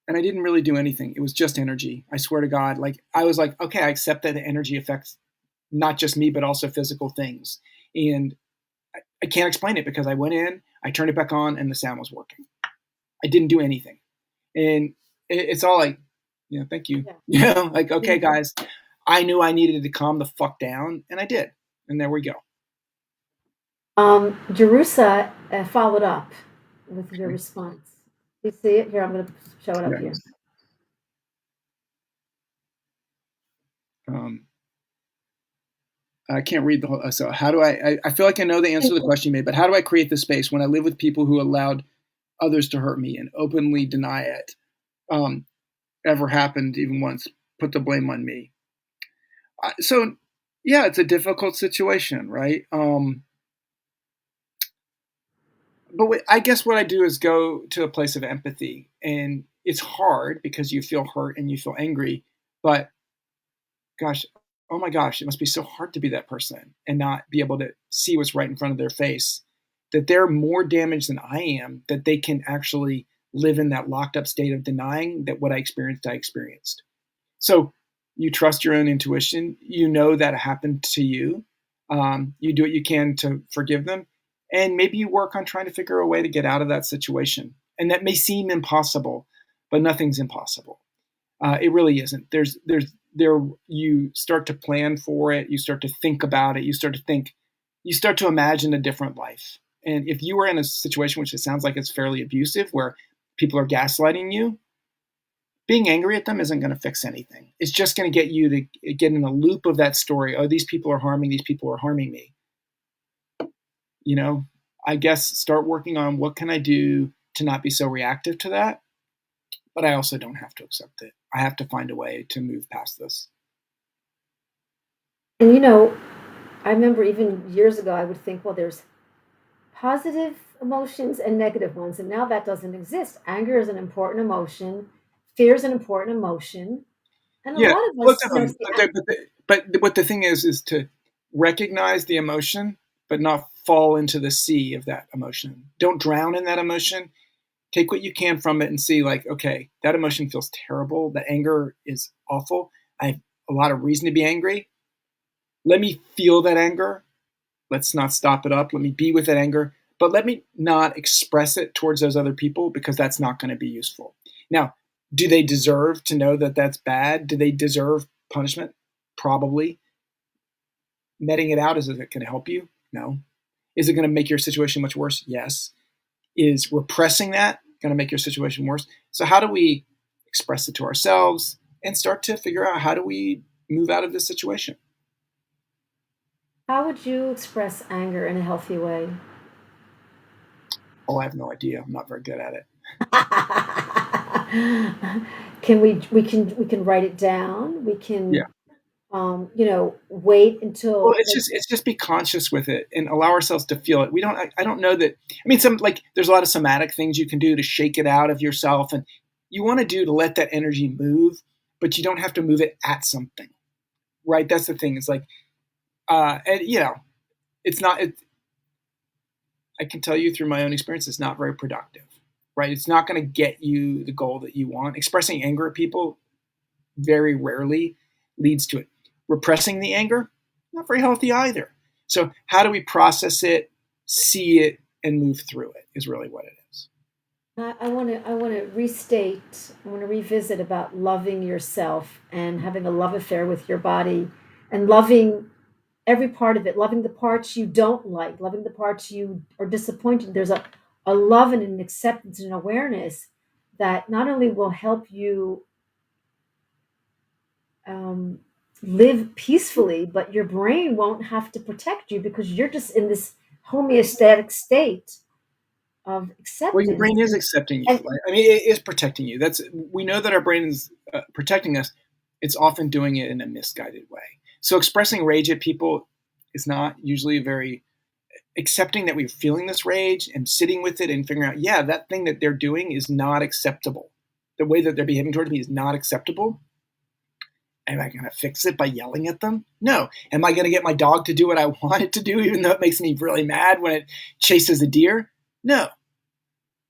I didn't really do anything. It was just energy. I swear to God. I was like, okay, I accept that the energy affects not just me, but also physical things. And I can't explain it because I went in, I turned it back on and the sound was working. I didn't do anything. And it's all like, thank you. Yeah. Okay, guys, I knew I needed to calm the fuck down and I did. And there we go. Jerusa followed up with your response. You see it? Here, I'm going to show it up here. I can't read the whole, so how do I feel like I know the answer to the question you made, but how do I create this space when I live with people who allowed others to hurt me and openly deny it? Ever happened even once, put the blame on me. So yeah, it's a difficult situation, right? But I guess what I do is go to a place of empathy, and it's hard because you feel hurt and you feel angry, but gosh, oh my gosh, it must be so hard to be that person and not be able to see what's right in front of their face, that they're more damaged than I am, that they can actually live in that locked up state of denying that what I experienced. So you trust your own intuition. You know that happened to you. You do what you can to forgive them. And maybe you work on trying to figure a way to get out of that situation. And that may seem impossible, but nothing's impossible. It really isn't. You start to plan for it. You start to think about it. You start to imagine a different life. And if you are in a situation, which it sounds like it's fairly abusive, where people are gaslighting you, being angry at them isn't going to fix anything. It's just going to get you to get in a loop of that story. Oh, these people are harming me. I guess start working on what can I do to not be so reactive to that. But I also don't have to accept it. I have to find a way to move past this. And I remember even years ago, I would think, well, there's positive emotions and negative ones. And now that doesn't exist. Anger is an important emotion. Fear is an important emotion. And a Yeah, lot of both us, of them. But what the thing is to recognize the emotion, but not fall into the sea of that emotion. Don't drown in that emotion. Take what you can from it and see, like, okay, that emotion feels terrible. The anger is awful. I have a lot of reason to be angry. Let me feel that anger. Let's not stop it up. Let me be with that anger, but let me not express it towards those other people, because that's not going to be useful. Now, do they deserve to know that that's bad? Do they deserve punishment? Probably. Netting it out, is it going to help you? No. Is it going to make your situation much worse? Yes. Is repressing that going to make your situation worse? So how do we express it to ourselves and start to figure out, how do we move out of this situation? how would you express anger in a healthy way? Oh, I have no idea. I'm not very good at it. We can write it down. We Yeah. can wait Well, until it's just be conscious with it and allow ourselves to feel it. I don't know that. I mean, there's a lot of somatic things you can do to shake it out of yourself, and you want to do to let that energy move, but you don't have to move it at something, right? That's the thing. It's like, and it's not. I can tell you through my own experience, it's not very productive, right? It's not going to get you the goal that you want. Expressing anger at people very rarely leads to it. Repressing the anger, not very healthy either. So how do we process it, see it, and move through it is really what it is. I want to restate. I want to revisit about loving yourself and having a love affair with your body, and loving every part of it, loving the parts you don't like, loving the parts you are disappointed. There's a love and an acceptance and awareness that not only will help you um, live peacefully, but your brain won't have to protect you because you're just in this homeostatic state of Well, your acceptance. brain is accepting you. And Right? I mean, it is protecting you. We know that our brain is protecting us. It's often doing it in a misguided way. So expressing rage at people is not usually very accepting that we're feeling this rage and sitting with it and figuring out, yeah, that thing that they're doing is not acceptable. The way that they're behaving towards me is not acceptable. Am I going to fix it by yelling at them? No. Am I going to get my dog to do what I want it to do, even though it makes me really mad when it chases a deer? No.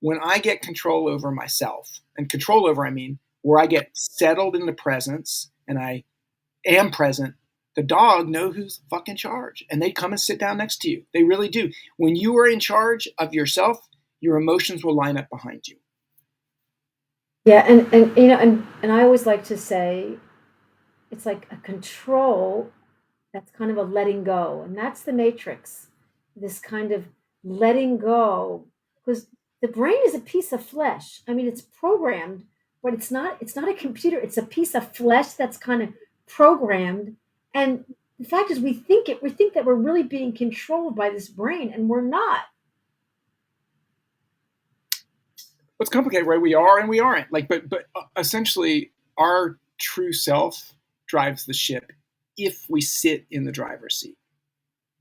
When I get control over myself, and control over, I mean, where I get settled in the presence and I am present, the dog knows who's fucking charge, and they come and sit down next to you. They really do. When you are in charge of yourself, your emotions will line up behind you. yeah, and I always like to say it's like a control that's kind of a letting go, and that's the matrix. This kind of letting go, because the brain is a piece of flesh. I mean, it's programmed, but it's not a computer. It's a piece of flesh that's kind of programmed. And the fact is, we think that we're really being controlled by this brain, and we're not. It's complicated, right? We are and we aren't. But essentially, our true self drives the ship if we sit in the driver's seat.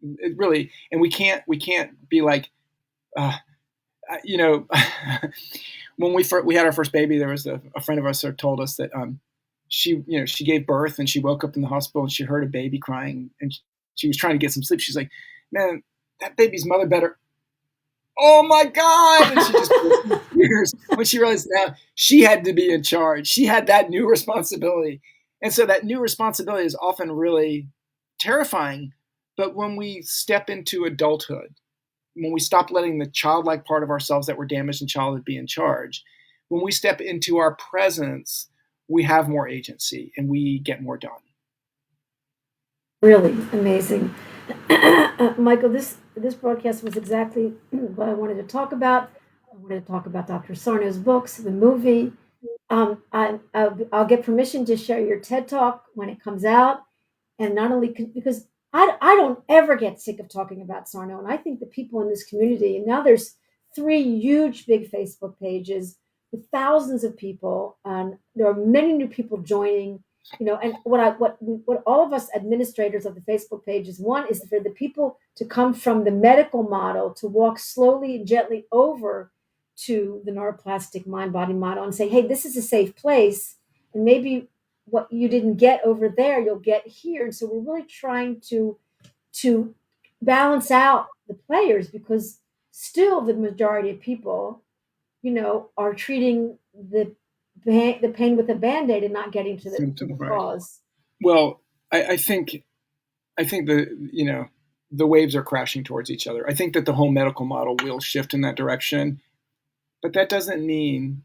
It really, and we can't be like, uh, you know, when we had our first baby, there was a friend of ours who told us that she gave birth and she woke up in the hospital and she heard a baby crying and she was trying to get some sleep. She's like, man, that baby's mother better. Oh my God! And she just burst into tears when she realized now she had to be in charge. She had that new responsibility. And so that new responsibility is often really terrifying. But when we step into adulthood when we stop letting the childlike part of ourselves that were damaged in childhood be in charge, when we step into our presence, we have more agency and we get more done. Really amazing. Michael, this broadcast was exactly what I wanted to talk about. I wanted to talk about Dr. Sarno's books, the movie. I'll get permission to share your TED Talk when it comes out. And not only because I don't ever get sick of talking about Sarno. And I think the people in this community, and now there's 3 huge, big Facebook pages with thousands of people. And there are many new people joining. And what all of us administrators of the Facebook pages want is for the people to come from the medical model to walk slowly and gently over to the neuroplastic mind body model and say, hey, this is a safe place. And maybe what you didn't get over there, you'll get here. And so we're really trying to balance out the players, because still the majority of people, are treating the pain with a band-aid and not getting to the Right. cause. Well, I think the waves are crashing towards each other. I think that the whole medical model will shift in that direction, but that doesn't mean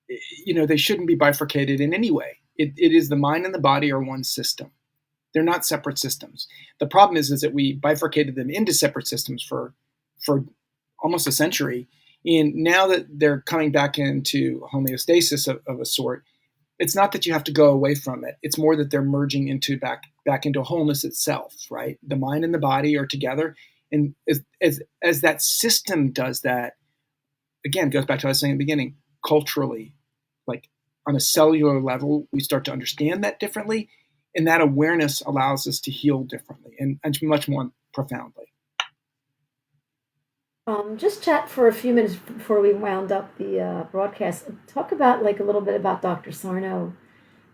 they shouldn't be bifurcated in any way. It is the mind and the body are one system. They're not separate systems. The problem is that we bifurcated them into separate systems for almost a century. And now that they're coming back into homeostasis of a sort, it's not that you have to go away from it. It's more that they're merging into back into wholeness itself, right? The mind and the body are together. And as that system does that, again, goes back to what I was saying in the beginning, culturally, like on a cellular level, we start to understand that differently. And that awareness allows us to heal differently and much more profoundly. Just chat for a few minutes before we wound up the broadcast. Talk about a little bit about Dr. Sarno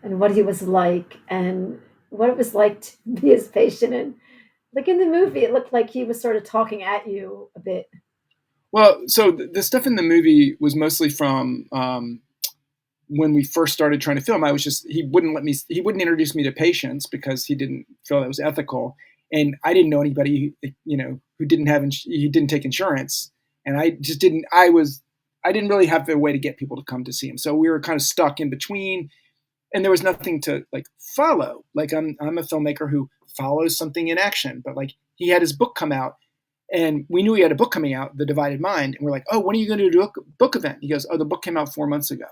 and what he was like and what it was like to be his patient. And like in the movie, it looked like he was sort of talking at you a bit. Well, so the stuff in the movie was mostly from when we first started trying to film. He wouldn't introduce me to patients because he didn't feel that was ethical. And I didn't know anybody, who he didn't take insurance. And I didn't really have a way to get people to come to see him. So we were kind of stuck in between, and there was nothing to follow. I'm a filmmaker who follows something in action, but he had his book come out and we knew he had a book coming out, The Divided Mind. And we're like, oh, when are you going to do a book event? He goes, oh, the book came out 4 months ago.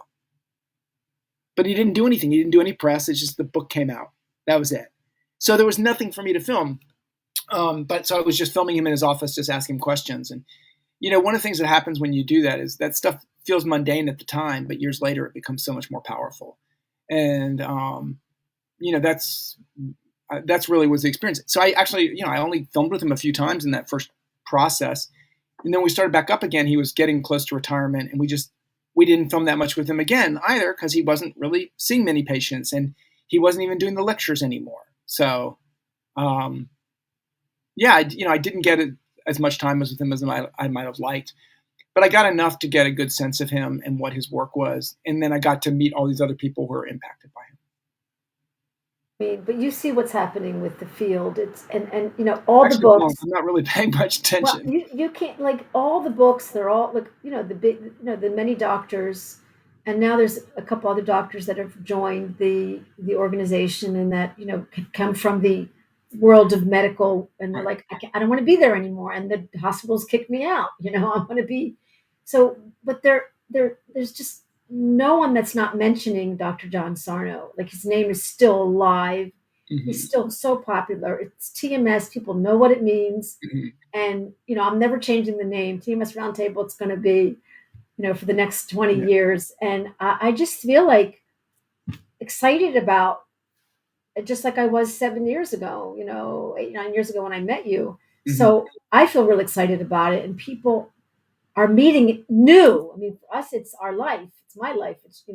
But he didn't do anything. He didn't do any press. It's just the book came out. That was it. So there was nothing for me to film. But so I was just filming him in his office, just asking him questions. And, one of the things that happens when you do that is that stuff feels mundane at the time, but years later it becomes so much more powerful. And, that's really was the experience. So I actually, I only filmed with him a few times in that first process. And then we started back up again. He was getting close to retirement, and we didn't film that much with him again either, because he wasn't really seeing many patients and he wasn't even doing the lectures anymore. So, I didn't get as much time with him as I might have liked, but I got enough to get a good sense of him and what his work was. And then I got to meet all these other people who were impacted by him. I mean, but you see what's happening with the field. It's and all Actually, the books. I'm not really paying much attention. Well, you can't all the books. They're all the big the many doctors, and now there's a couple other doctors that have joined the organization, and that come from the world of medical, and they're Right. like, I don't want to be there anymore, and the hospitals kicked me out. I want to be so, but there's just no one that's not mentioning Dr. Jon Sarno. His name is still alive. Mm-hmm. He's still so popular. It's TMS. People know what it means. Mm-hmm. And, I'm never changing the name. TMS Roundtable, it's going to be, for the next 20 years. And I just feel excited about it, just like I was 7 years ago, 8, 9 years ago when I met you. Mm-hmm. So I feel real excited about it. And people are meeting it new. I mean, for us, it's our life. It's my life. It's, a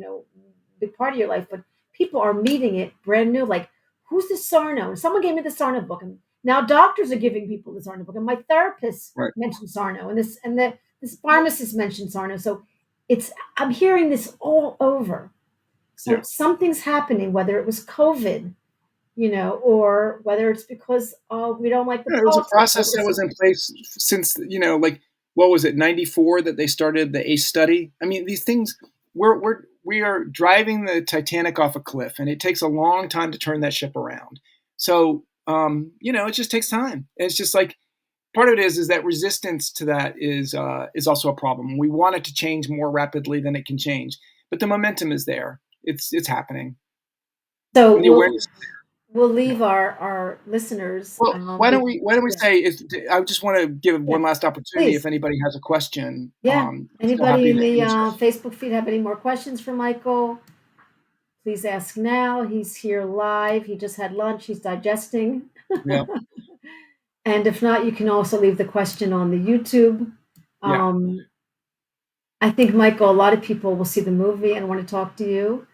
big part of your life. But people are meeting it brand new. Who's the Sarno? And someone gave me the Sarno book. And now doctors are giving people the Sarno book. And my therapist mentioned Sarno. And this pharmacist mentioned Sarno. So I'm hearing this all over. So something's happening, whether it was COVID, or whether it's because we don't like the It was a politics of process that this. was in place since, like, what was it, 94 that they started the ACE study? I mean, these things, we are driving the Titanic off a cliff, and it takes a long time to turn that ship around. So, it just takes time. It's just like, part of it is that resistance to that is also a problem. We want it to change more rapidly than it can change, but the momentum is there. It's happening, So and the awareness. we'll Yeah. leave our listeners. Well, why don't we Yeah, say, I just want to give yeah, one last opportunity if please. anybody has a question. Yeah. I'm still Anybody happy in to the answer. Facebook feed have any more questions for Michael? Please ask now. He's here live. He just had lunch. He's digesting. Yeah, And if not, you can also leave the question on the YouTube. yeah, Um, I think, Michael, a lot of people will see the movie and want to talk to you.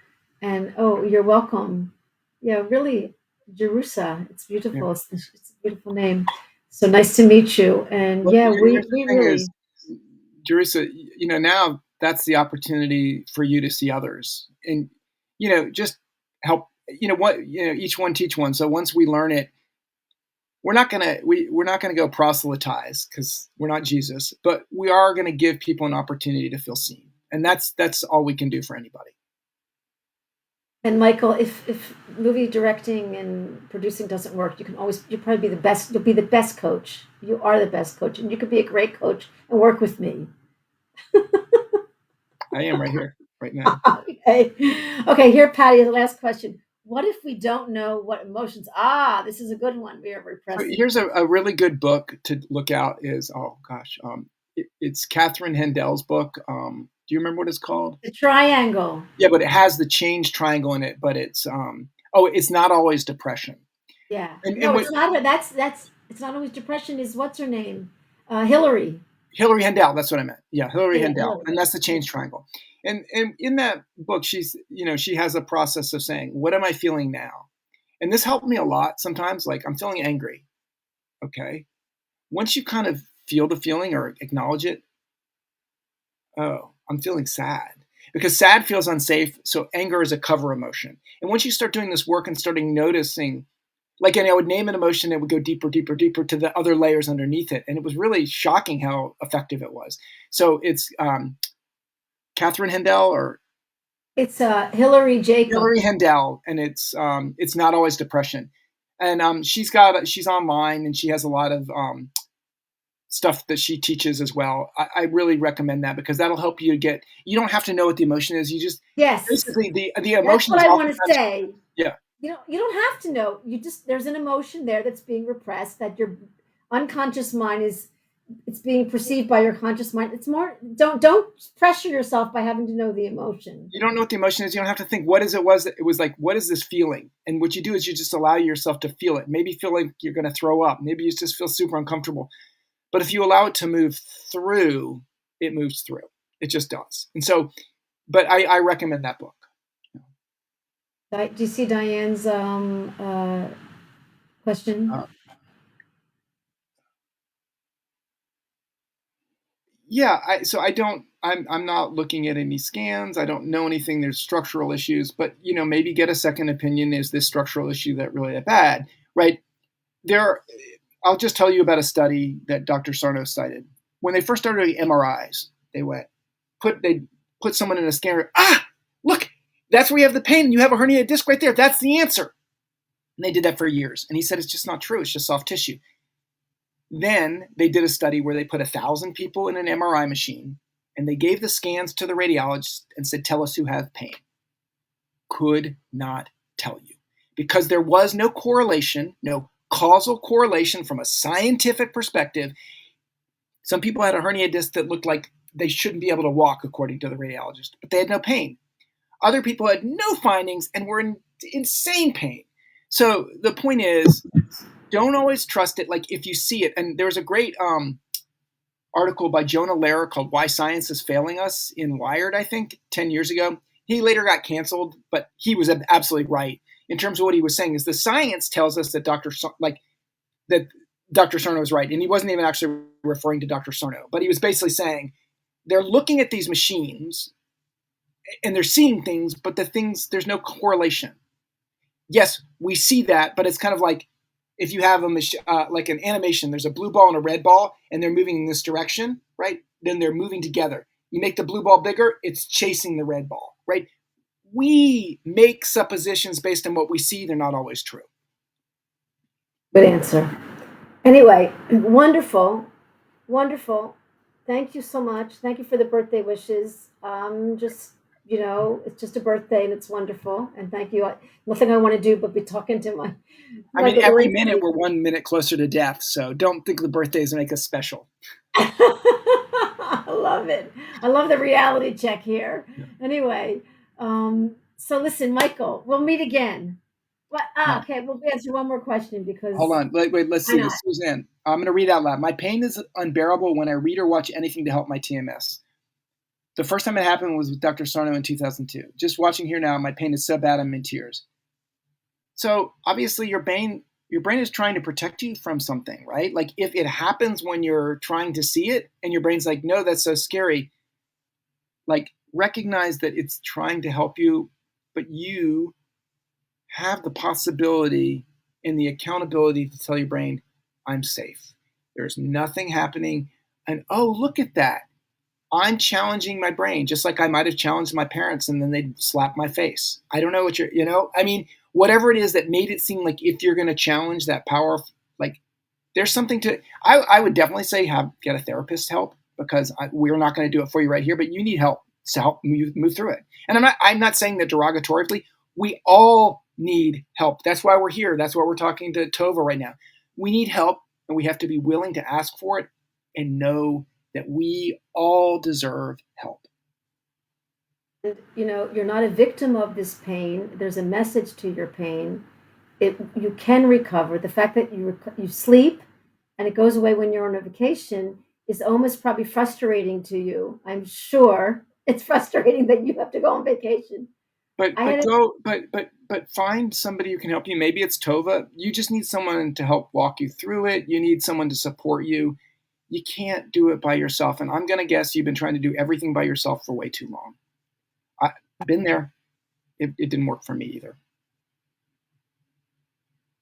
And oh, you're welcome. Yeah, really, Jerusa. It's yeah. beautiful. It's a beautiful name. So nice to meet you. And Well, yeah, here's the we thing is, really, Jerisa, now that's the opportunity for you to see others, and just help. Each one teach one. So once we learn it, we're not gonna go proselytize because we're not Jesus, but we are gonna give people an opportunity to feel seen, and that's all we can do for anybody. and Michael, if movie directing and producing doesn't work, you'll probably be the best. You'll be the best coach. You are the best coach, and you could be a great coach and work with me. I am right here, right now. Okay. Okay, here, Patty, the last question. What if we don't know what emotions? This is a good one. We are So repressing. here's a really good book to look out. Is, oh gosh, it's Catherine Hendel's book. Do you remember what it's called? The triangle. Yeah, but it has the change triangle in it. But it's not always depression. Yeah. And No, what it's not her. That's it's not always depression. Is what's her name? Hillary. Hillary Hendel, that's what I meant. Yeah, Hillary Yeah, Hendel, Hillary. and that's the Yeah. change triangle. And in that book, she has a process of saying, "What am I feeling now?" And this helped me a lot. Sometimes, like, I'm feeling angry. Okay, once you kind of feel the feeling or acknowledge it, oh, I'm feeling sad. Because sad feels unsafe, so anger is a cover emotion. And once you start doing this work and starting noticing, like, and I would name an emotion that would go deeper, deeper, deeper to the other layers underneath it. And it was really shocking how effective it was. So it's Catherine Hendel or It's Hillary Jacob. Hillary Hendel, and it's not always depression. And she's online, and she has a lot of stuff that she teaches as well. I really recommend that because that'll help you get. You don't have to know what the emotion is. You just Yes, basically the that's emotion what is I want to oftentimes, say. yeah. You don't have to know. You just there's an emotion there that's being repressed that your unconscious mind is it's being perceived by your conscious mind. It's more don't pressure yourself by having to know the emotion. You don't know what the emotion is. You don't have to think what is it was. It was like, what is this feeling? And what you do is you just allow yourself to feel it. Maybe feel like you're going to throw up. Maybe you just feel super uncomfortable. But if you allow it to move through, it moves through. It just does. And so, but I recommend that book. Do you see Diane's question? Uh, yeah. So I don't. I'm not looking at any scans. I don't know anything. There's structural issues, but maybe get a second opinion. Is this structural issue that really that bad? Right. There. I'll just tell you about a study that Dr. Sarno cited. When they first started doing MRIs, they put someone in a scanner. Look, that's where you have the pain. You have a herniated disc right there. That's the answer. And they did that for years. And he said it's just not true. It's just soft tissue. Then they did a study where they put 1,000 people in an MRI machine and they gave the scans to the radiologist and said, tell us who has pain. Could not tell you because there was no correlation, no causal correlation from a scientific perspective. Some people had a herniated disc that looked like they shouldn't be able to walk, according to the radiologist, but they had no pain. Other people had no findings and were in insane pain. So the point is, don't always trust it. Like if you see it, and there was a great article by Jonah Lehrer called "Why Science is Failing Us" in Wired, I think, 10 years ago. He later got canceled, but he was absolutely right in terms of what he was saying. Is the science tells us that that Dr. Sarno was right, and he wasn't even actually referring to Dr. Sarno, but he was basically saying they're looking at these machines and they're seeing things, but there's no correlation. yes, we see that, but it's kind of like if you have like an animation, there's a blue ball and a red ball, and they're moving in this direction, right? Then they're moving together. You make the blue ball bigger, it's chasing the red ball, right? We make suppositions based on what we see. They're not always true. Good answer. Anyway, wonderful. Wonderful. Thank you so much. Thank you for the birthday wishes. Just, it's just a birthday and it's wonderful. And thank you. Nothing I want to do but be talking to my every minute we're 1 minute closer to death. So don't think the birthdays make us special. I love it. I love the reality check here. Yeah. Anyway, so listen, Michael, we'll meet again. Okay, we'll answer one more question because... Hold on. Wait, let's see. Suzanne, I'm going to read out loud. My pain is unbearable when I read or watch anything to help my TMS. The first time it happened was with Dr. Sarno in 2002. Just watching here now, my pain is so bad I'm in tears. So obviously your brain is trying to protect you from something, right? Like if it happens when you're trying to see it and your brain's like, no, that's so scary. Like recognize that it's trying to help you, but you have the possibility and the accountability to tell your brain, I'm safe. There's nothing happening. And oh, look at that. I'm challenging my brain, just like I might have challenged my parents and then they'd slap my face. I don't know what whatever it is that made it seem like if you're going to challenge that power, like there's something to, I would definitely say get a therapist help because we're not going to do it for you right here, but you need help to help move through it. And I'm not saying that derogatorily. We all need help. That's why we're here. That's why we're talking to Tovah right now. We need help and we have to be willing to ask for it and know that we all deserve help. And, you're not a victim of this pain. There's a message to your pain. You can recover. The fact that you sleep and it goes away when you're on a vacation is almost probably frustrating to you. I'm sure it's frustrating that you have to go on vacation. But find somebody who can help you. Maybe it's Tovah. You just need someone to help walk you through it. You need someone to support you. You can't do it by yourself. And I'm going to guess you've been trying to do everything by yourself for way too long. I've been there. It didn't work for me either.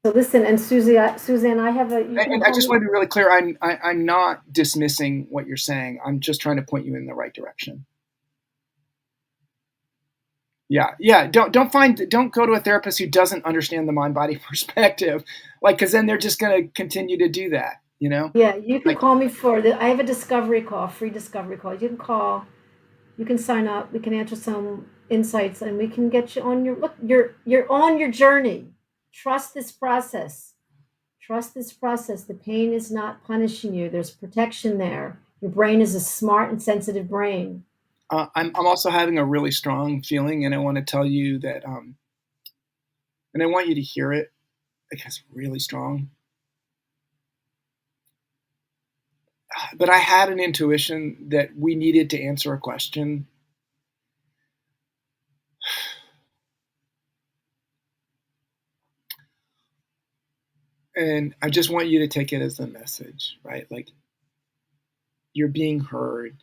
So listen, and Suzanne, I have I just want to be really clear. I'm not dismissing what you're saying. I'm just trying to point you in the right direction. Yeah. Don't go to a therapist who doesn't understand the mind-body perspective, because then they're just going to continue to do that. Yeah, you can call me I have a discovery call, free discovery call. You can call, you can sign up, we can answer some insights, and we can get you on you're on your journey. Trust this process. The pain is not punishing you. There's protection there. Your brain is a smart and sensitive brain. I'm also having a really strong feeling, and I want to tell you that, and I want you to hear it because it's really strong. But I had an intuition that we needed to answer a question. And I just want you to take it as a message, right? Like you're being heard.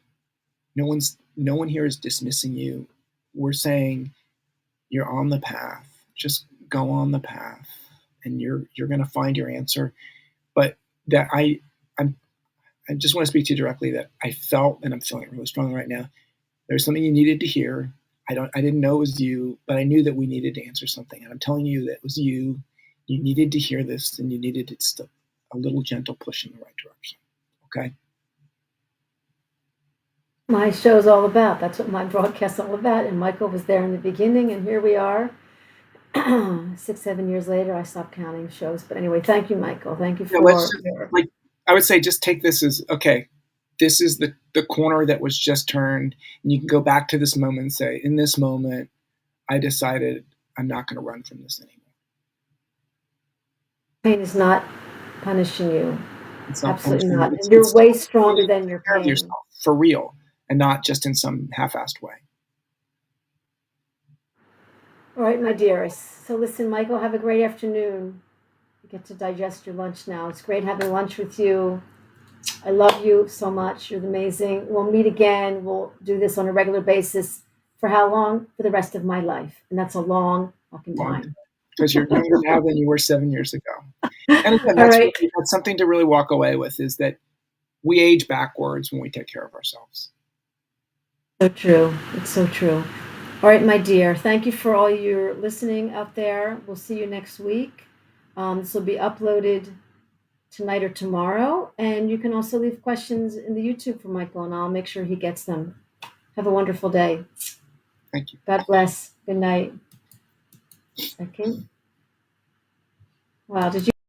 No one here is dismissing you. We're saying you're on the path. Just go on the path and you're going to find your answer. But that I just want to speak to you directly that I felt, and I'm feeling it really strongly right now. There's something you needed to hear. I didn't know it was you, but I knew that we needed to answer something. And I'm telling you that it was you. You needed to hear this, and you needed a little gentle push in the right direction. Okay? My show's all about. That's what my broadcast's all about. And Michael was there in the beginning, and here we are. 6-7 years later, I stopped counting shows. But anyway, thank you, Michael. Thank you for... I would say just take this as, okay, this is the corner that was just turned. And you can go back to this moment and say, in this moment, I decided I'm not going to run from this anymore. Pain is not punishing you. Absolutely not. And you're way stronger than your pain. Yourself, for real, and not just in some half-assed way. All right, my dearest. So listen, Michael, have a great afternoon. You get to digest your lunch now. It's great having lunch with you. I love you so much. You're amazing. We'll meet again. We'll do this on a regular basis. For how long? For the rest of my life. And that's a long fucking time. because you're younger now than you were 7 years ago. And again, All right. that's something to really walk away with, is that we age backwards when we take care of ourselves. So true. It's so true. All right, my dear. Thank you for all your listening out there. We'll see you next week. This will be uploaded tonight or tomorrow. And you can also leave questions in the YouTube for Michael, and I'll make sure he gets them. Have a wonderful day. Thank you. God bless. Good night. Second. Wow. Did you?